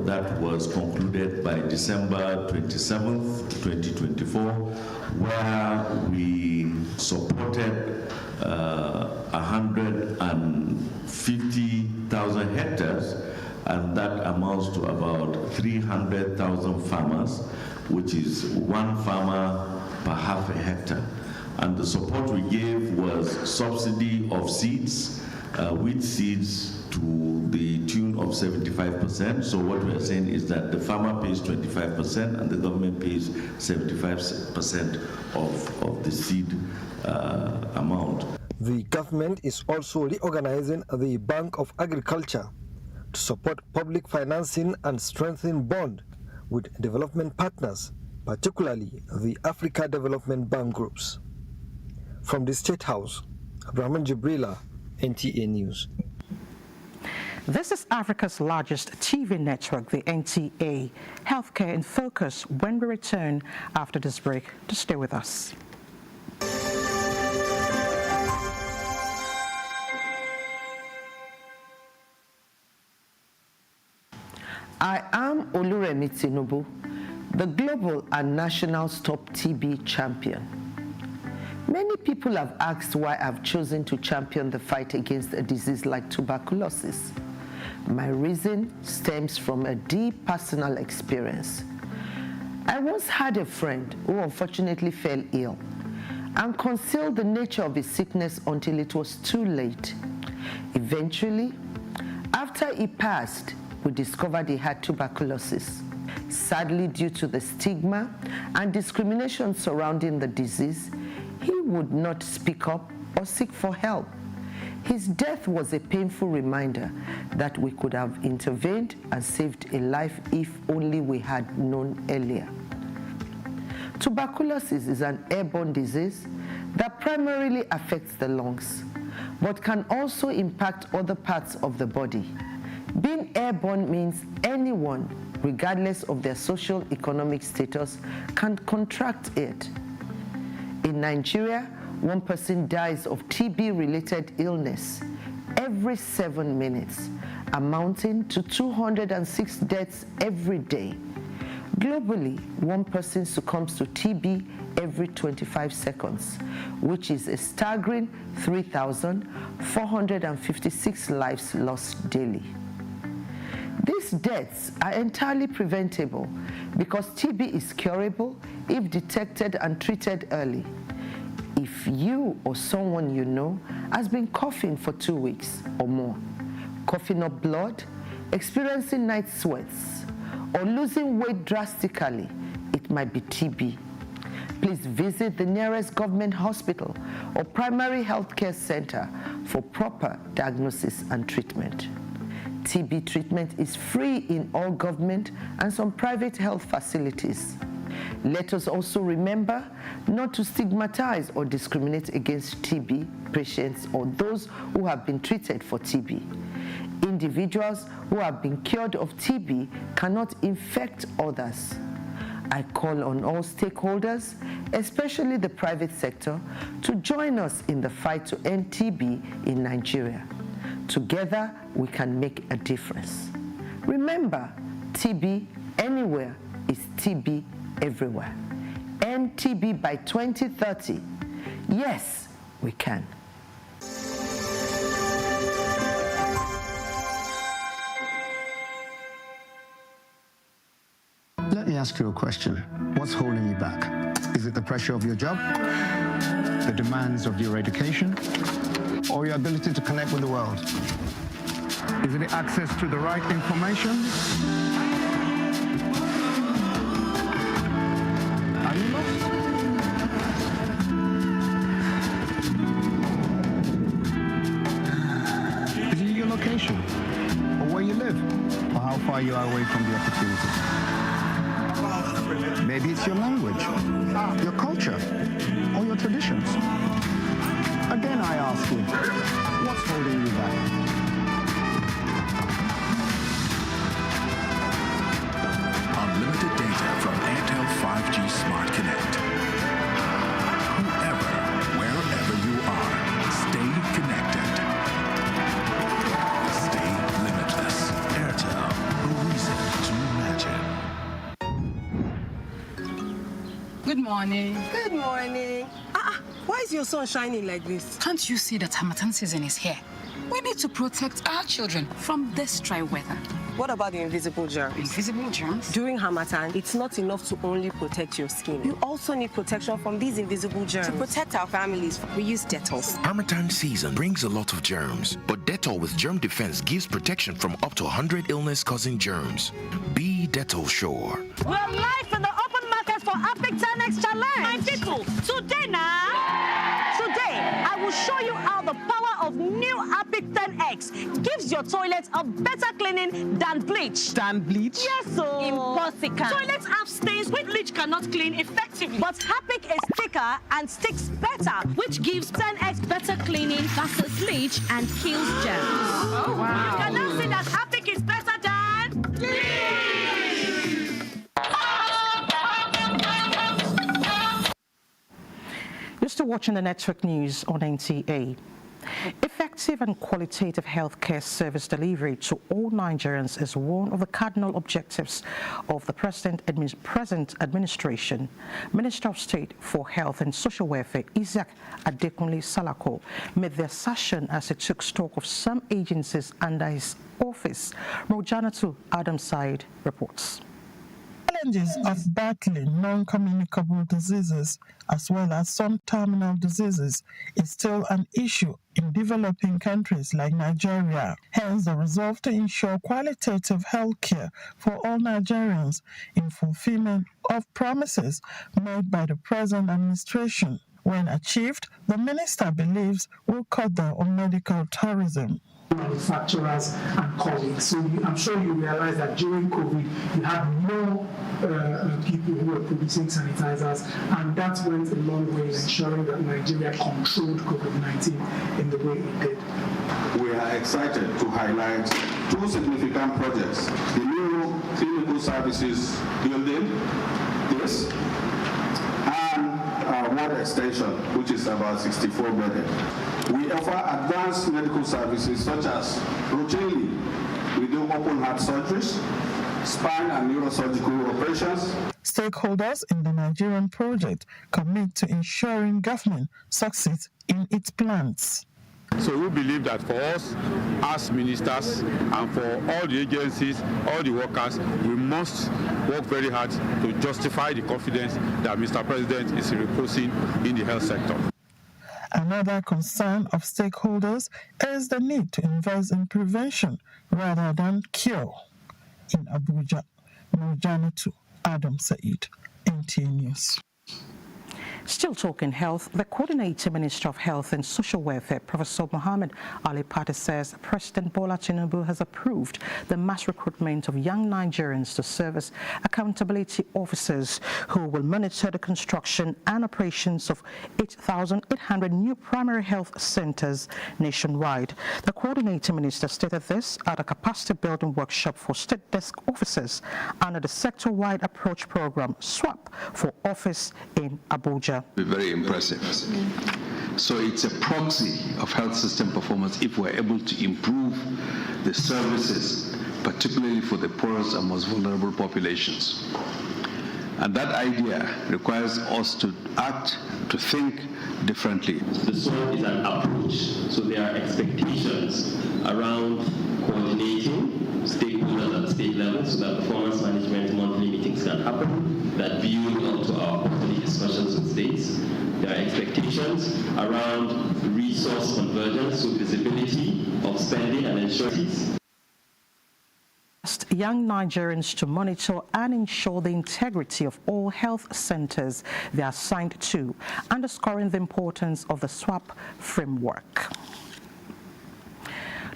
That was concluded by December 27th, 2024, where we supported 150,000 hectares, and that amounts to about 300,000 farmers, which is one farmer per half a hectare. And the support we gave was subsidy of seeds, wheat seeds, to the tune of 75%. So what we are saying is that the farmer pays 25% and the government pays 75% of the seed amount. The government is also reorganizing the Bank of Agriculture to support public financing and strengthen bond with development partners, particularly the Africa Development Bank groups. From the State House, Abraham Jibrila, NTA News. This is Africa's largest TV network, the NTA. Healthcare in focus when we return after this break. To stay with us. I am Oluremi Tinubu, the global and national Stop TB champion. Many people have asked why I've chosen to champion the fight against a disease like tuberculosis. My reason stems from a deep personal experience. I once had a friend who unfortunately fell ill and concealed the nature of his sickness until it was too late. Eventually, after he passed, we discovered he had tuberculosis. Sadly, due to the stigma and discrimination surrounding the disease, he would not speak up or seek for help. His death was a painful reminder that we could have intervened and saved a life if only we had known earlier. Tuberculosis is an airborne disease that primarily affects the lungs, but can also impact other parts of the body. Being airborne means anyone, regardless of their social economic status, can contract it. In Nigeria, one person dies of TB-related illness every 7 minutes, amounting to 206 deaths every day. Globally, one person succumbs to TB every 25 seconds, which is a staggering 3,456 lives lost daily. These deaths are entirely preventable because TB is curable if detected and treated early. If you or someone you know has been coughing for 2 weeks or more, coughing up blood, experiencing night sweats, or losing weight drastically, it might be TB. Please visit the nearest government hospital or primary health care center for proper diagnosis and treatment. TB treatment is free in all government and some private health facilities. Let us also remember not to stigmatize or discriminate against TB patients or those who have been treated for TB. Individuals who have been cured of TB cannot infect others. I call on all stakeholders, especially the private sector, to join us in the fight to end TB in Nigeria. Together, we can make a difference. Remember, TB anywhere is TB everywhere. End TB by 2030. Yes, we can. let me ask you a question. What's holding you back? Is it the pressure of your job, the demands of your education, or your ability to connect with the world? Is it access to the right information? Are you lost? Is it your location, or where you live, or how far you are away from the opportunities? Maybe it's your language, your culture, or your traditions. Again, I ask you, what's holding you back? Unlimited data from Airtel 5G Smart Connect. Whoever, wherever you are, stay connected. Stay limitless. Airtel, a reason to imagine. Good morning. Good morning. Why is your sun shining like this? Can't you see that Harmattan season is here? We need to protect our children from this dry weather. What about the invisible germs? Invisible germs? During Harmattan, it's not enough to only protect your skin. You also need protection from these invisible germs. To protect our families, we use Dettol. Harmattan season brings a lot of germs, but Dettol with Germ Defense gives protection from up to 100 illness-causing germs. Be Dettol sure. We're live in the open market for Epic 10X Challenge. My people, today now, I will show you how the power of new Epic 10X gives your toilet a better cleaning than bleach. Than bleach? Yes, so. Impossible. Toilets have stains which bleach cannot clean effectively. But Epic is thicker and sticks better, which gives 10X better cleaning versus bleach and kills germs. Oh, wow. You can now see that Epic is better than bleach. You're still watching the network news on NTA. Effective and qualitative healthcare service delivery to all Nigerians is one of the cardinal objectives of the present administration. Minister of State for Health and Social Welfare, Isaac Adekunle Salako, made the assertion as he took stock of some agencies under his office. Mojanatu Adam Said reports. Challenges of battling non-communicable diseases as well as some terminal diseases is still an issue in developing countries like Nigeria. Hence, the resolve to ensure qualitative health care for all Nigerians in fulfillment of promises made by the present administration. When achieved, the minister believes will cut down on medical tourism. Manufacturers and colleagues. So I'm sure you realize that during COVID, you had more people who were producing sanitizers, and that went a long way in ensuring that Nigeria controlled COVID-19 in the way it did. We are excited to highlight two significant projects: the new clinical services building, this, and ward extension, which is about 64 bedded. We offer advanced medical services such as routinely we do open heart surgeries, spine and neurosurgical operations. Stakeholders in the Nigerian project commit to ensuring government succeeds in its plans. So we believe that for us as ministers and for all the agencies, all the workers, we must work very hard to justify the confidence that Mr. President is reposing in the health sector. Another concern of stakeholders is the need to invest in prevention rather than cure. In Abuja, Mojanatu Adam Said, NTA News. Still talking health, the Coordinating Minister of Health and Social Welfare, Professor Mohammed Ali Pate, says President Bola Tinubu has approved the mass recruitment of young Nigerians to serve as accountability officers who will monitor the construction and operations of 8,800 new primary health centers nationwide. The Coordinating Minister stated this at a capacity building workshop for state desk officers under the sector-wide approach program SWAP for office in Abuja. Be very impressive. So it's a proxy of health system performance if we're able to improve the services, particularly for the poorest and most vulnerable populations. And that idea requires us to act, to think differently. The SWAP is an approach, so there are expectations around coordinating stakeholders at state level, so that performance management, monthly things can happen that build up to our quarterly discussions with states. There are expectations around resource convergence, so visibility of spending and ensuring young Nigerians to monitor and ensure the integrity of all health centers they are assigned to, underscoring the importance of the SWAP framework.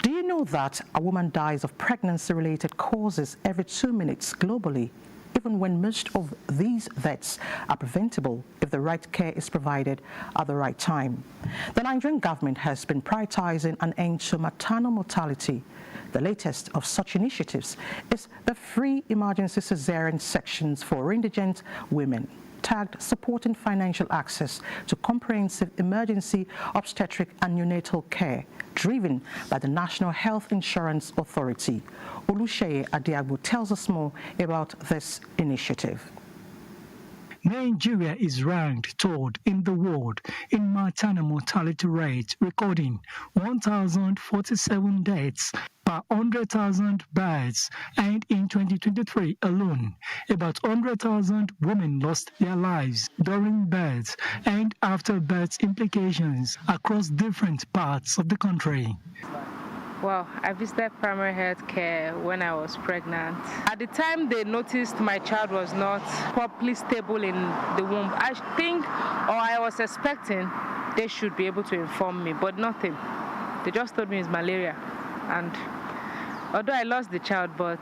Do you know that a woman dies of pregnancy-related causes every 2 minutes globally, even when most of these deaths are preventable if the right care is provided at the right time? The Nigerian government has been prioritizing an end to maternal mortality. The latest of such initiatives is the free emergency cesarean sections for indigent women, tagged Supporting Financial Access to Comprehensive Emergency Obstetric and Neonatal Care, driven by the National Health Insurance Authority. Olusheye Adiagbo tells us more about this initiative. Nigeria is ranked third in the world in maternal mortality rate, recording 1,047 deaths per 100,000 births, and in 2023 alone, about 100,000 women lost their lives during births and after birth implications across different parts of the country. Well, I visited primary health care when I was pregnant. At the time they noticed my child was not properly stable in the womb, I think, or I was expecting, they should be able to inform me, but nothing. They just told me it's malaria. And although I lost the child, but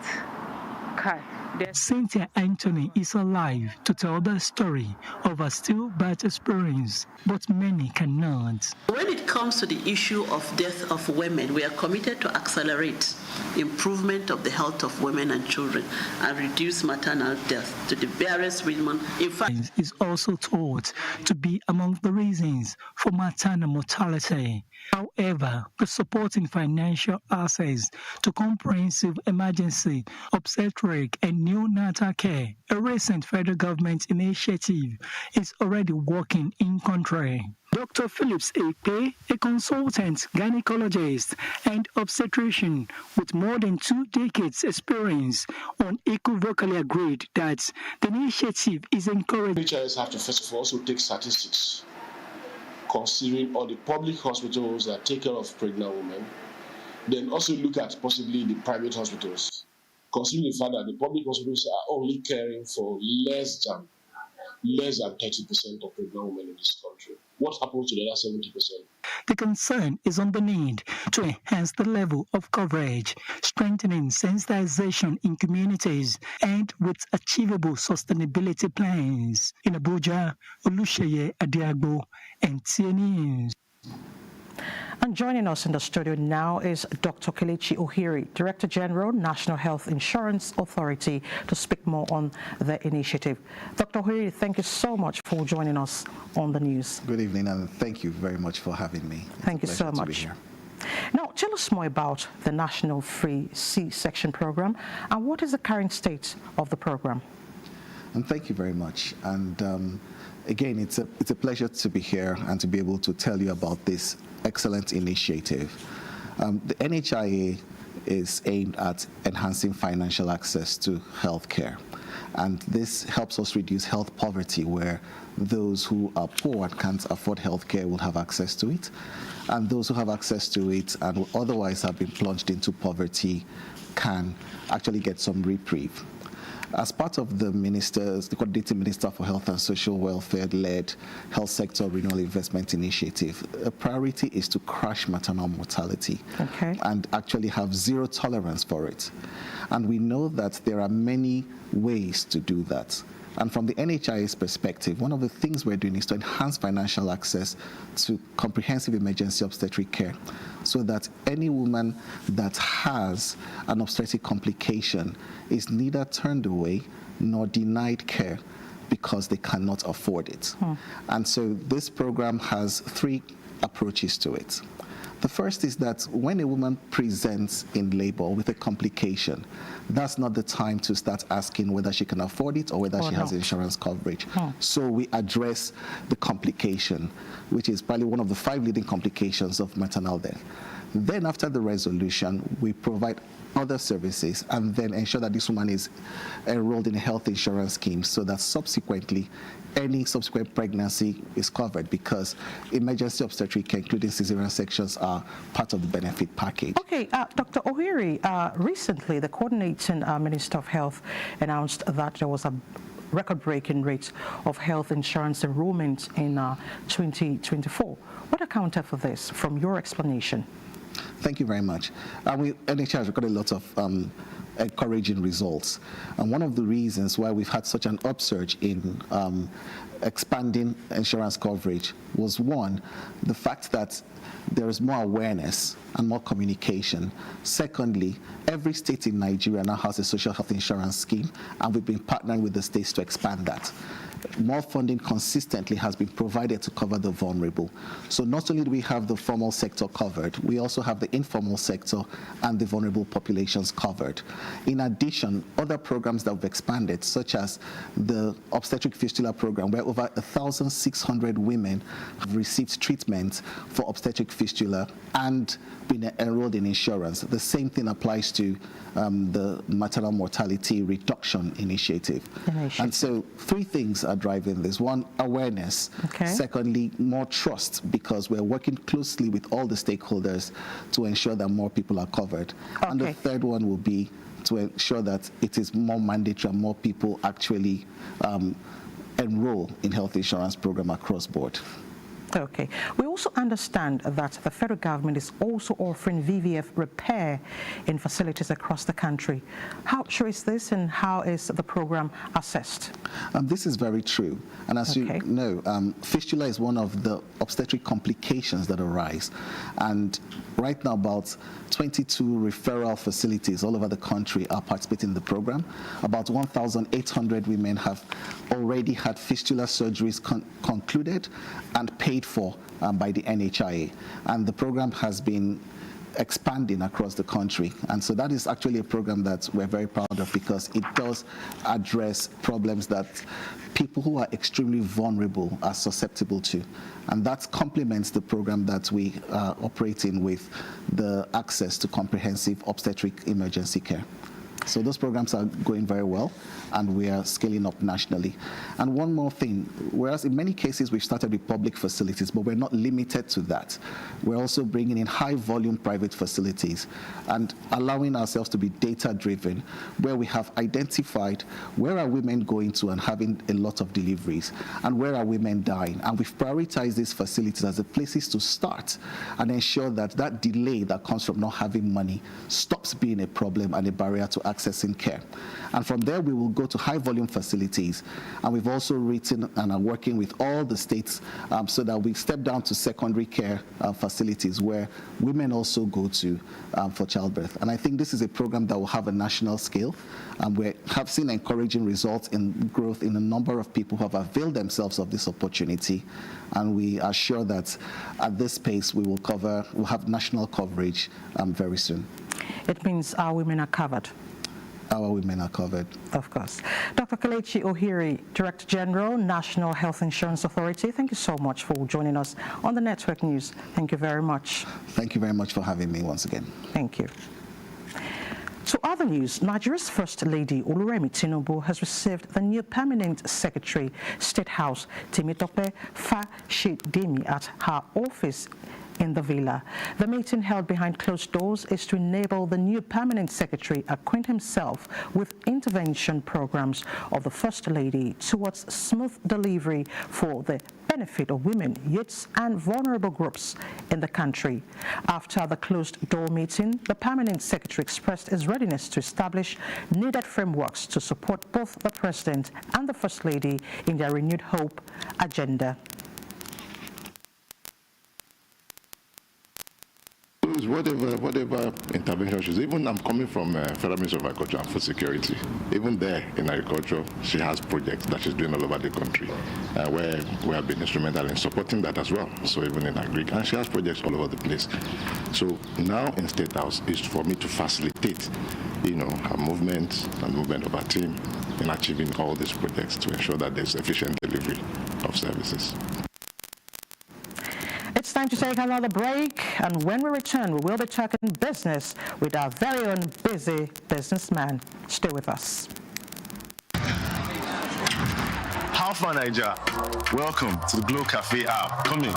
Cynthia Anthony is alive to tell the story of her stillbirth experience, but many cannot. When it comes to the issue of death of women, we are committed to accelerate improvement of the health of women and children and reduce maternal death to the barest minimum. In fact, is also thought to be among the reasons for maternal mortality. However, the Supporting Financial Access to Comprehensive Emergency Obstetric and Neonatal Care, a recent federal government initiative, is already working in country. Dr. Phillips Ekpe, a consultant gynecologist and obstetrician with more than 2 decades experience, unequivocally agreed that the initiative is encouraging. NHIS have to first of all also take statistics, considering all the public hospitals that take care of pregnant women, then also look at possibly the private hospitals, considering the fact that the public hospitals are only caring for less than 30% of pregnant women in this country. What happens to the other 70%? The concern is on the need to enhance the level of coverage, strengthening sensitization in communities, and with achievable sustainability plans. In Abuja, Olusheye Adiagbo, NTA News. And joining us in the studio now is Dr. Kelechi Ohiri, Director General, National Health Insurance Authority, to speak more on the initiative. Dr. Ohiri, thank you so much for joining us on the news. Good evening, and thank you very much for having me. Thank you so much. Now, tell us more about the National Free C-Section Program, and what is the current state of the program? And thank you very much. And again, it's a pleasure to be here and to be able to tell you about this excellent initiative. The NHIA is aimed at enhancing financial access to healthcare. And this helps us reduce health poverty, where those who are poor and can't afford healthcare will have access to it. And those who have access to it and will otherwise have been plunged into poverty can actually get some reprieve. As part of the Coordinating Minister for Health and Social Welfare-led Health Sector Renewal Investment Initiative, a priority is to crush maternal mortality and actually have zero tolerance for it. And we know that there are many ways to do that. And from the NHIA's perspective, one of the things we're doing is to enhance financial access to comprehensive emergency obstetric care, so that any woman that has an obstetric complication is neither turned away nor denied care because they cannot afford it. And so this program has 3 approaches to it. The first is that when a woman presents in labor with a complication, that's not the time to start asking whether she can afford it or whether she has insurance coverage. So we address the complication, which is probably one of the 5 leading complications of maternal death. Then after the resolution, we provide other services and then ensure that this woman is enrolled in a health insurance scheme so that subsequently any subsequent pregnancy is covered, because emergency obstetric care, including cesarean sections, are part of the benefit package. Okay, Dr. Ohiri, recently the coordinating Minister of Health announced that there was a record-breaking rate of health insurance enrollment in 2024. What accounted for this from your explanation? Thank you very much. NHI has recorded a lot of encouraging results. And one of the reasons why we've had such an upsurge in expanding insurance coverage was, one, the fact that there is more awareness and more communication. Secondly, every state in Nigeria now has a social health insurance scheme, and we've been partnering with the states to expand that. More funding consistently has been provided to cover the vulnerable. So not only do we have the formal sector covered, we also have the informal sector and the vulnerable populations covered. In addition, other programs that we've expanded, such as the obstetric fistula program, where over 1,600 women have received treatment for obstetric fistula and been enrolled in insurance. The same thing applies to the maternal mortality reduction initiative. And so 3 things are driving this. 1, awareness. Okay. Secondly, more trust, because we're working closely with all the stakeholders to ensure that more people are covered. Okay. And the third one will be to ensure that it is more mandatory and more people actually enroll in health insurance program across board. Okay. We also understand that the federal government is also offering VVF repair in facilities across the country. How true is this, and how is the program assessed? This is very true. And as you know, fistula is one of the obstetric complications that arise. And right now, about 22 referral facilities all over the country are participating in the program. About 1,800 women have already had fistula surgeries concluded and paid for by the NHIA. And the program has been expanding across the country. And so that is actually a program that we're very proud of, because it does address problems that people who are extremely vulnerable are susceptible to. And that complements the program that we are operating with, the access to comprehensive obstetric emergency care. So those programs are going very well, and we are scaling up nationally. And one more thing, whereas in many cases we've started with public facilities, but we're not limited to that. We're also bringing in high-volume private facilities and allowing ourselves to be data-driven, where we have identified where are women going to and having a lot of deliveries, and where are women dying. And we've prioritized these facilities as the places to start and ensure that that delay that comes from not having money stops being a problem and a barrier to accessing care. And from there, we will go to high-volume facilities. And we've also written and are working with all the states so that we step down to secondary care facilities where women also go to for childbirth. And I think this is a program that will have a national scale. We have seen encouraging results in growth in a number of people who have availed themselves of this opportunity. And we are sure that at this pace, we'll have national coverage very soon. It means our women are covered. Our women are covered. Of course. Dr. Kelechi Ohiri, Director General, National Health Insurance Authority, thank you so much for joining us on the Network News. Thank you very much. Thank you very much for having me once again. Thank you. To other news, Nigeria's First Lady, Oluremi Tinubu, has received the new Permanent Secretary, State House, Temitope Fashidemi, at her office in the villa. The meeting, held behind closed doors, is to enable the new permanent secretary acquaint himself with intervention programs of the First Lady towards smooth delivery for the benefit of women, youths, and vulnerable groups in the country. After the closed-door meeting, the permanent secretary expressed his readiness to establish needed frameworks to support both the President and the First Lady in their renewed hope agenda. Whatever intervention even I'm coming from Federal Ministry of Agriculture and Food Security. Even there in agriculture, she has projects that she's doing all over the country, where we have been instrumental in supporting that as well. So even in agri, and she has projects all over the place. So now in State House is for me to facilitate, her movement and movement of our team in achieving all these projects to ensure that there's efficient delivery of services. It's time to take another break, and when we return, we will be talking business with our very own busy businessman. Stay with us. How far, Niger? Welcome to the Glow Cafe app. Come in.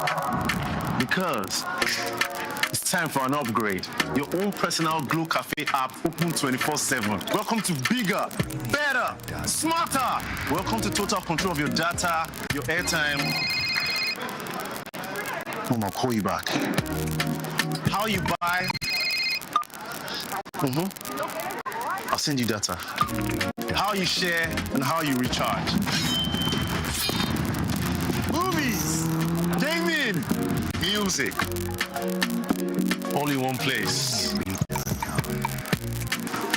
Because it's time for an upgrade. Your own personal Glow Cafe app open 24/7. Welcome to bigger, better, smarter. Welcome to total control of your data, your airtime. Mom, I'll call you back. How you buy? I'll send you data. How you share and how you recharge. Movies, gaming, music, all in one place.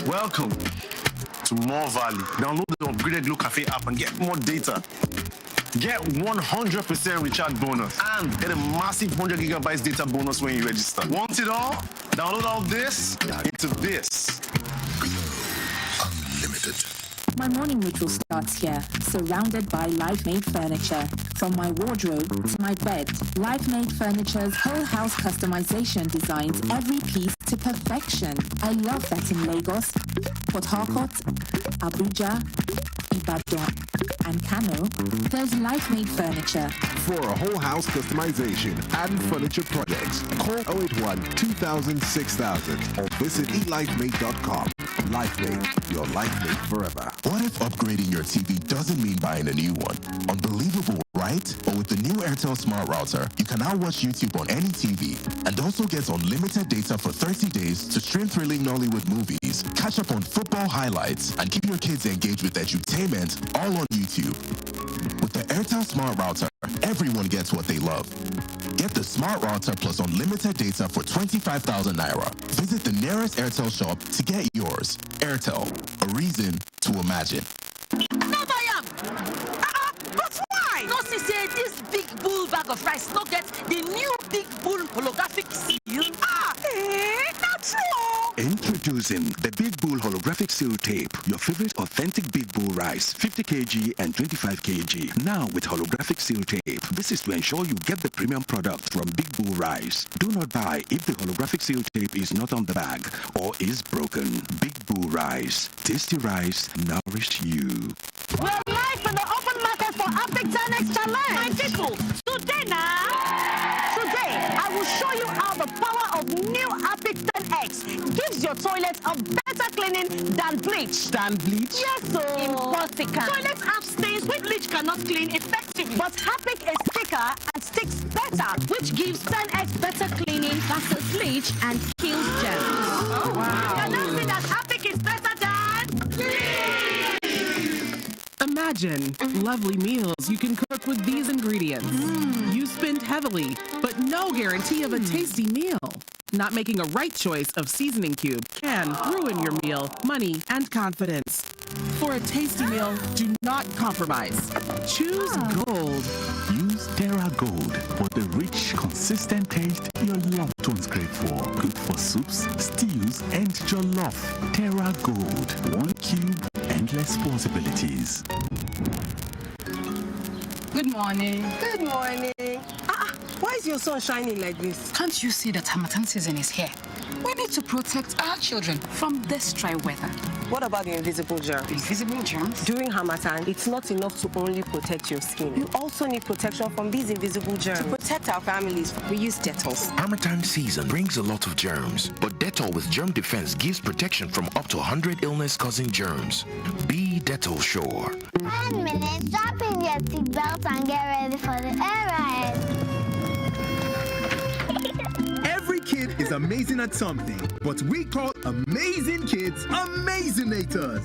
Welcome to more value. Download the upgraded Glow Cafe app and get more data. Get 100% recharge bonus and get a massive 100 gigabytes data bonus when you register. Want it all? Download all this into this. Unlimited. My morning ritual starts here, surrounded by life-made furniture. From my wardrobe to my bed, life-made furniture's whole house customization designs every piece to perfection. I love that in Lagos, Port Harcourt, Abuja, Ibadan, and Kano, there's life-made furniture. For a whole house customization and furniture projects, call 081 2000 6000 or visit elifemade.com. LifeMade, your life made forever. What if upgrading your TV doesn't mean buying a new one? Unbelievable, right? But with the new Airtel Smart Router, you can now watch YouTube on any TV and also get unlimited data for 30 days to stream thrilling Nollywood movies, catch up on football highlights, and keep your kids engaged with edutainment all on YouTube. With the Airtel Smart Router, everyone gets what they love. Get the Smart Router plus unlimited data for 25,000 Naira. Visit the nearest Airtel shop to get yours. Airtel, a reason to imagine. No buy am. But why? No see say this big bull bag of rice no get the new big bull holographic seal. That's true. Introducing the Big Bull Holographic Seal Tape, your favorite authentic Big Bull rice, 50 kg and 25 kg. Now with holographic seal tape. This is to ensure you get the premium product from Big Bull Rice. Do not buy if the holographic seal tape is not on the bag or is broken. Big Bull Rice. Tasty rice nourished you. We're live in the open market for Africa Next Challenge. My people, today I will show you how the power of new African X gives your toilet a better cleaning than bleach. Than bleach? Yes, sir. Impossible. Toilets have stains which bleach cannot clean effectively. But Harpic is thicker and sticks better, which gives 10x better cleaning versus bleach and kills germs. Oh, wow. Can I see that Harpic is better than bleach? Imagine lovely meals you can cook with these ingredients. You spend heavily, but no guarantee of a tasty meal. Not making a right choice of seasoning cube can ruin your meal, money, and confidence. For a tasty meal, do not compromise. Choose Gold. Use Terra Gold for the rich, consistent taste your loved ones crave for. Good for soups, stews, and jollof. Terra Gold. 1 cube, endless possibilities. Good morning. Good morning. Why is your sun shining like this? Can't you see that Harmattan season is here? We need to protect our children from this dry weather. What about the invisible germs? Invisible germs? During Harmattan, it's not enough to only protect your skin. You also need protection from these invisible germs. To protect our families, we use Dettol. Harmattan season brings a lot of germs, but Dettol with germ defense gives protection from up to 100 illness-causing germs. Be Dettol sure. 10 minutes, strap in your seatbelt and get ready for the air ride. Every kid is amazing at something, but we call amazing kids Amazinators.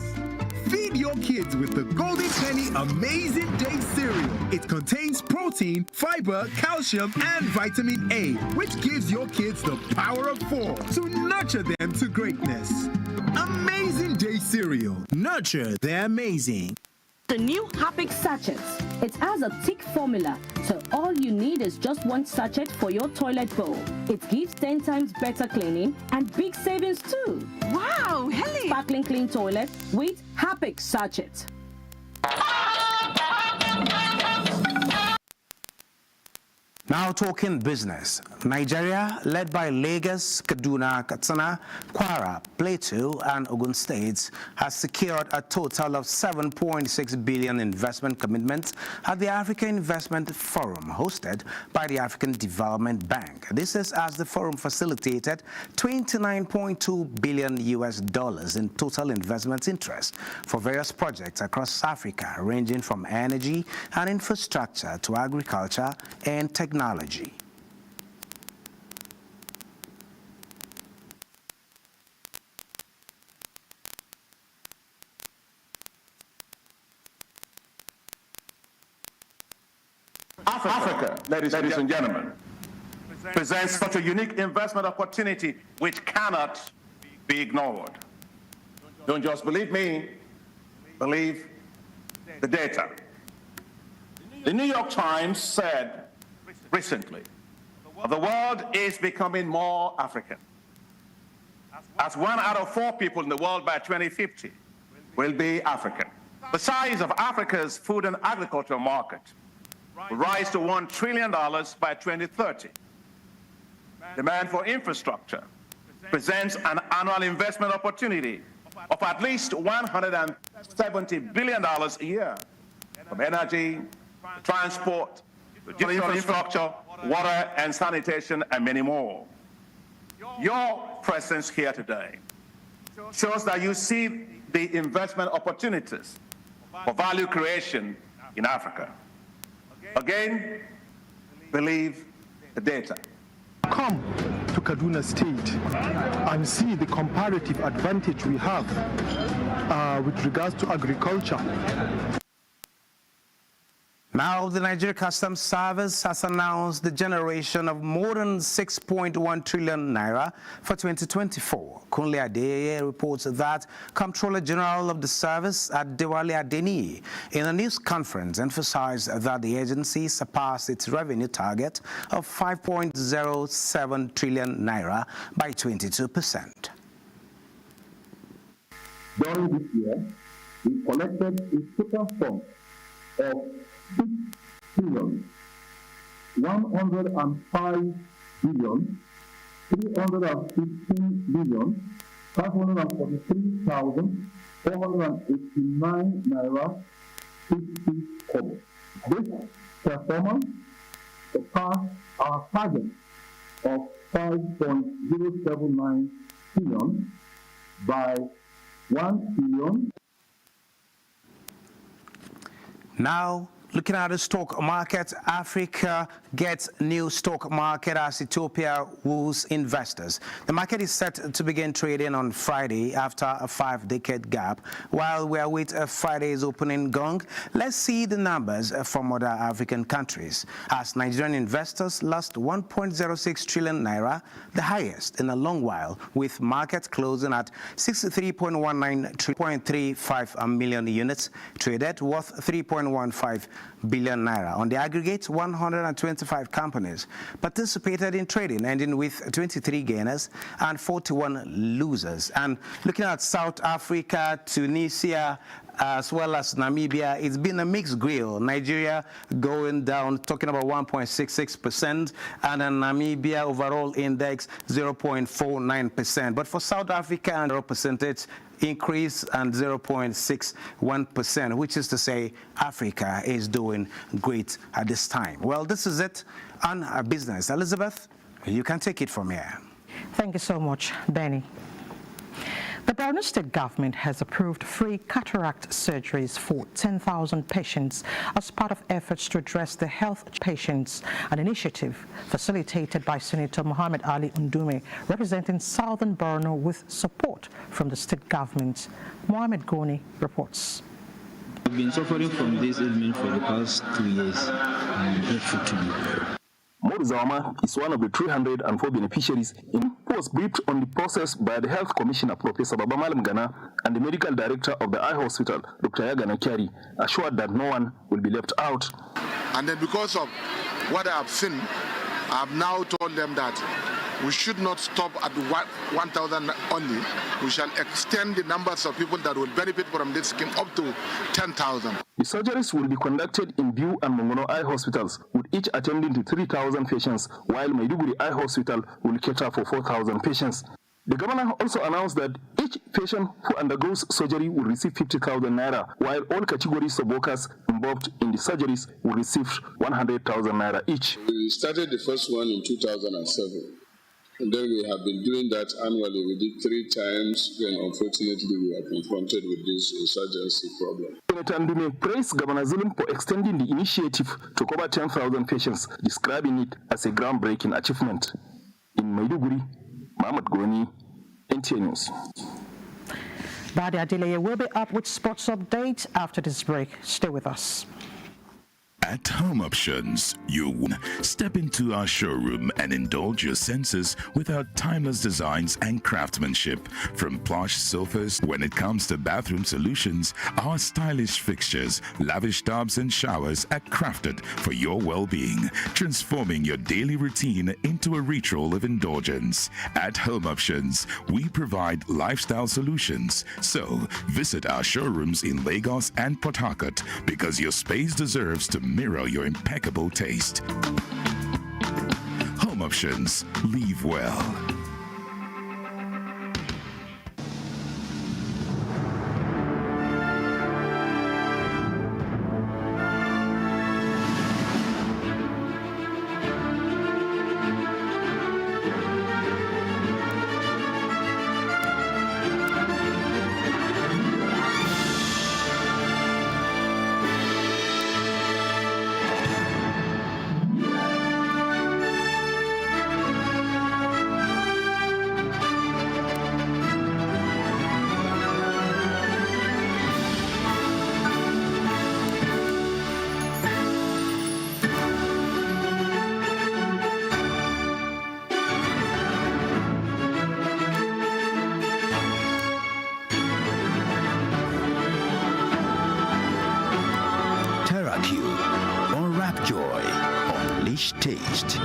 Feed your kids with the Golden Penny Amazing Day cereal. It contains protein, fiber, calcium, and vitamin A, which gives your kids the power of 4 to nurture them to greatness. Amazing Day cereal. Nurture their amazing. The new Harpic sachets. It has a thick formula, so all you need is just 1 sachet for your toilet bowl. It gives 10 times better cleaning and big savings too. Wow, Helen! Sparkling clean toilet with Harpic sachet. Now talking business. Nigeria, led by Lagos, Kaduna, Katsina, Kwara, Plateau, and Ogun states, has secured a total of 7.6 billion investment commitments at the African Investment Forum hosted by the African Development Bank. This is as the forum facilitated $29.2 billion in total investment interest for various projects across Africa, ranging from energy and infrastructure to agriculture and technology. Africa, ladies and gentlemen, presents such a unique investment opportunity which cannot be ignored. Don't just believe me, believe the data. The New York Times said recently, the world is becoming more African, as 1 out of 4 people in the world by 2050 will be African. The size of Africa's food and agriculture market will rise to $1 trillion by 2030. Demand for infrastructure presents an annual investment opportunity of at least $170 billion a year, from energy, transport, digital infrastructure, water and sanitation, and many more. Your presence here today shows that you see the investment opportunities for value creation in Africa. Again, believe the data. Come to Kaduna State and see the comparative advantage we have with regards to agriculture. Now, the Nigeria Customs Service has announced the generation of more than 6.1 trillion naira for 2024. Kunle Adeyeye reports that Comptroller General of the Service, Adewale Adeniyi, in a news conference emphasized that the agency surpassed its revenue target of 5.07 trillion naira by 22%. During this year, we collected a total sum of 6,105,315,543,489 naira 50 kobo. This performance surpassed our target of 5.079 trillion by 1 trillion. Now, looking at the stock market, Africa gets new stock market as Ethiopia woos investors. The market is set to begin trading on Friday after a 5-decade gap. While we await Friday's opening gong, let's see the numbers from other African countries. As Nigerian investors lost 1.06 trillion naira, the highest in a long while, with market closing at 63.19.35 million units traded, worth 3.15 billion naira. On the aggregate, 125 companies participated in trading, ending with 23 gainers and 41 losers. And looking at South Africa, Tunisia, as well as Namibia, it's been a mixed grill. Nigeria going down, talking about 1.66%, and then Namibia overall index 0.49%. But for South Africa, 0% increase and 0.61%, which is to say Africa is doing great at this time. Well, this is it on our business. Elizabeth, you can take it from here. Thank you so much, Benny. The Borno State government has approved free cataract surgeries for 10,000 patients as part of efforts to address the health of patients, an initiative facilitated by Senator Mohammed Ali Undume, representing Southern Borno, with support from the state government. Mohammed Goni reports. I've been suffering from this ailment for the past 2 years. I'm grateful to you. Zawama is one of the 304 beneficiaries who was briefed on the process by the Health Commissioner, Professor Baba Malam Gana, and the Medical Director of the Eye Hospital, Dr. Yagana Kyari, assured that no one will be left out. And then because of what I have seen, I have now told them that we should not stop at 1,000 only. We shall extend the numbers of people that will benefit from this scheme up to 10,000. The surgeries will be conducted in Biu and Mongono Eye Hospitals, with each attending to 3,000 patients, while Maiduguri Eye Hospital will cater for 4,000 patients. The governor also announced that each patient who undergoes surgery will receive 50,000 naira, while all categories of workers involved in the surgeries will receive 100,000 naira each. We started the first one in 2007. And then we have been doing that annually. We did 3 times, then unfortunately we were confronted with this insurgency problem. Senator Ndume praised Governor Zulum for extending the initiative to cover 10,000 patients, describing it as a groundbreaking achievement. In Maiduguri, Mohamed Goni, NTA News. Badia Adeleye will be up with sports updates after this break. Stay with us. At Home Options, you step into our showroom and indulge your senses with our timeless designs and craftsmanship. From plush sofas, when it comes to bathroom solutions, our stylish fixtures, lavish tubs and showers are crafted for your well-being, transforming your daily routine into a ritual of indulgence. At Home Options, we provide lifestyle solutions. So, visit our showrooms in Lagos and Port Harcourt, because your space deserves to mirror your impeccable taste. Home Options. Live well. Taste.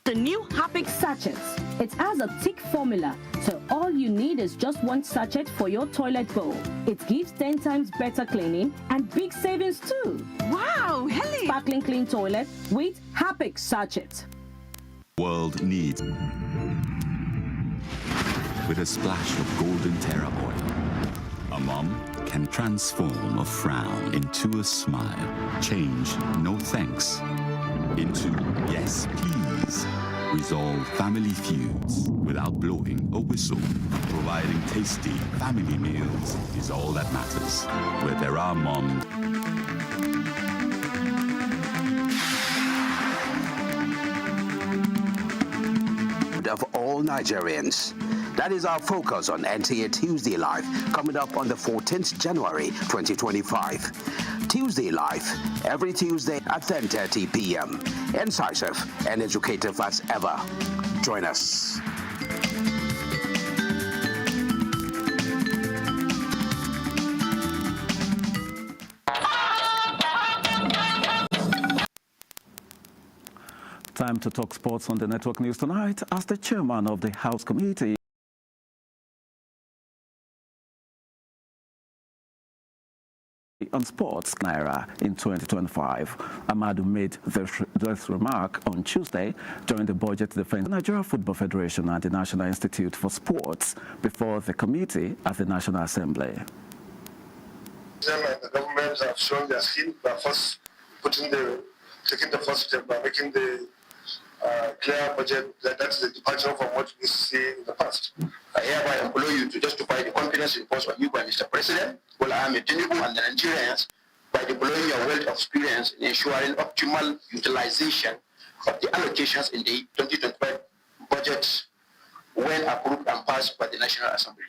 The new Happy Sachets. It has a thick formula, so all you need is just 1 sachet for your toilet bowl. It gives 10 times better cleaning and big savings too. Wow, Helen! Sparkling clean toilet with Happy Sachet. World needs with a splash of golden Terra oil. A mom can transform a frown into a smile. Change no thanks into yes please. Resolve family feuds without blowing a whistle. Providing tasty family meals is all that matters. Where there are moms. Of all Nigerians. That is our focus on NTA Tuesday Live, coming up on the 14th January 2025. Tuesday Live, every Tuesday at 10:30 p.m. Incisive and educative as ever. Join us. Time to talk sports on the network news tonight as the chairman of the House Committee on sports Naira in 2025. Amadu made this remark on Tuesday during the budget defense Nigeria Football Federation and the National Institute for Sports before the committee at the National Assembly. The government have shown their skill by first taking the first step by making the clear budget. That's the departure from what we see in the past. I hereby implore you to justify the confidence imposed on you by Mr. President, Bola Ahmed Tinubu, and the Nigerians by deploying your wealth of experience in ensuring optimal utilization of the allocations in the 2025 budget when approved and passed by the National Assembly.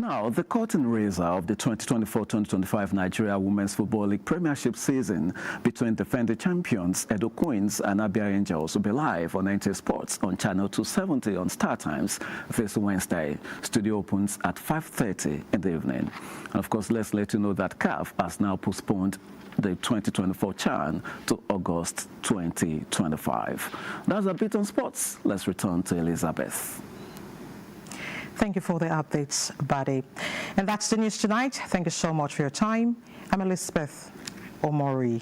Now, the curtain raiser of the 2024-2025 Nigeria Women's Football League Premiership season between defending champions Edo Queens and Abia Angels will be live on NTA Sports on Channel 270 on Star Times this Wednesday. Studio opens at 5:30 in the evening. And of course, let's let you know that CAF has now postponed the 2024 CHAN to August 2025. That's a bit on sports. Let's return to Elizabeth. Thank you for the updates, Bade. And that's the news tonight. Thank you so much for your time. I'm Elizabeth Omori.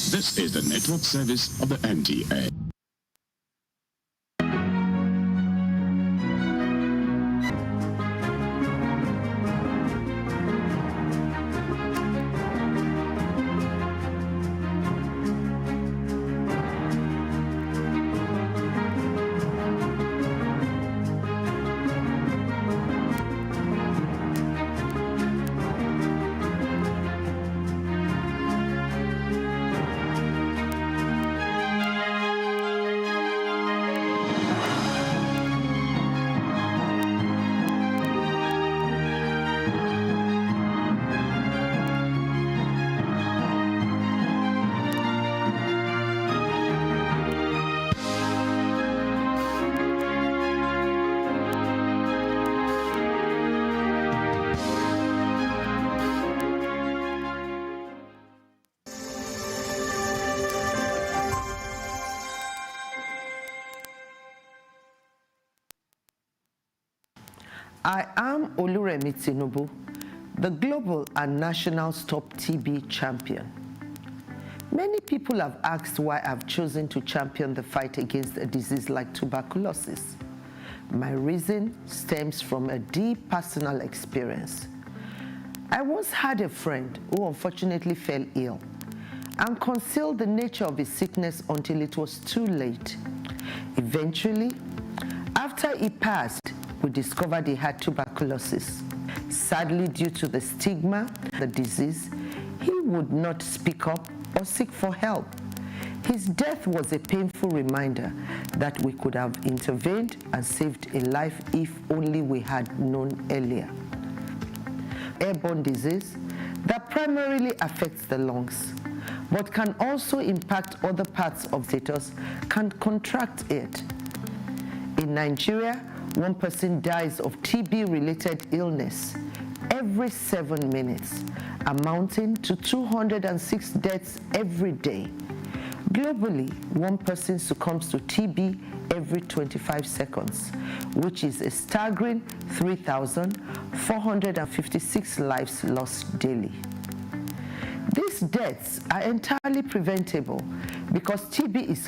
This is the network service of the NTA. I am Oluremi Tinubu, the global and national Stop TB champion. Many people have asked why I've chosen to champion the fight against a disease like tuberculosis. My reason stems from a deep personal experience. I once had a friend who unfortunately fell ill and concealed the nature of his sickness until it was too late. Eventually, after he passed, we discovered he had tuberculosis. Sadly, due to the stigma of the disease, he would not speak up or seek for help. His death was a painful reminder that we could have intervened and saved a life if only we had known earlier. Airborne disease that primarily affects the lungs, but can also impact other parts of the fetus, can contract it. In Nigeria, 1 person dies of TB-related illness every 7 minutes, amounting to 206 deaths every day. Globally, 1 person succumbs to TB every 25 seconds, which is a staggering 3,456 lives lost daily. These deaths are entirely preventable because TB is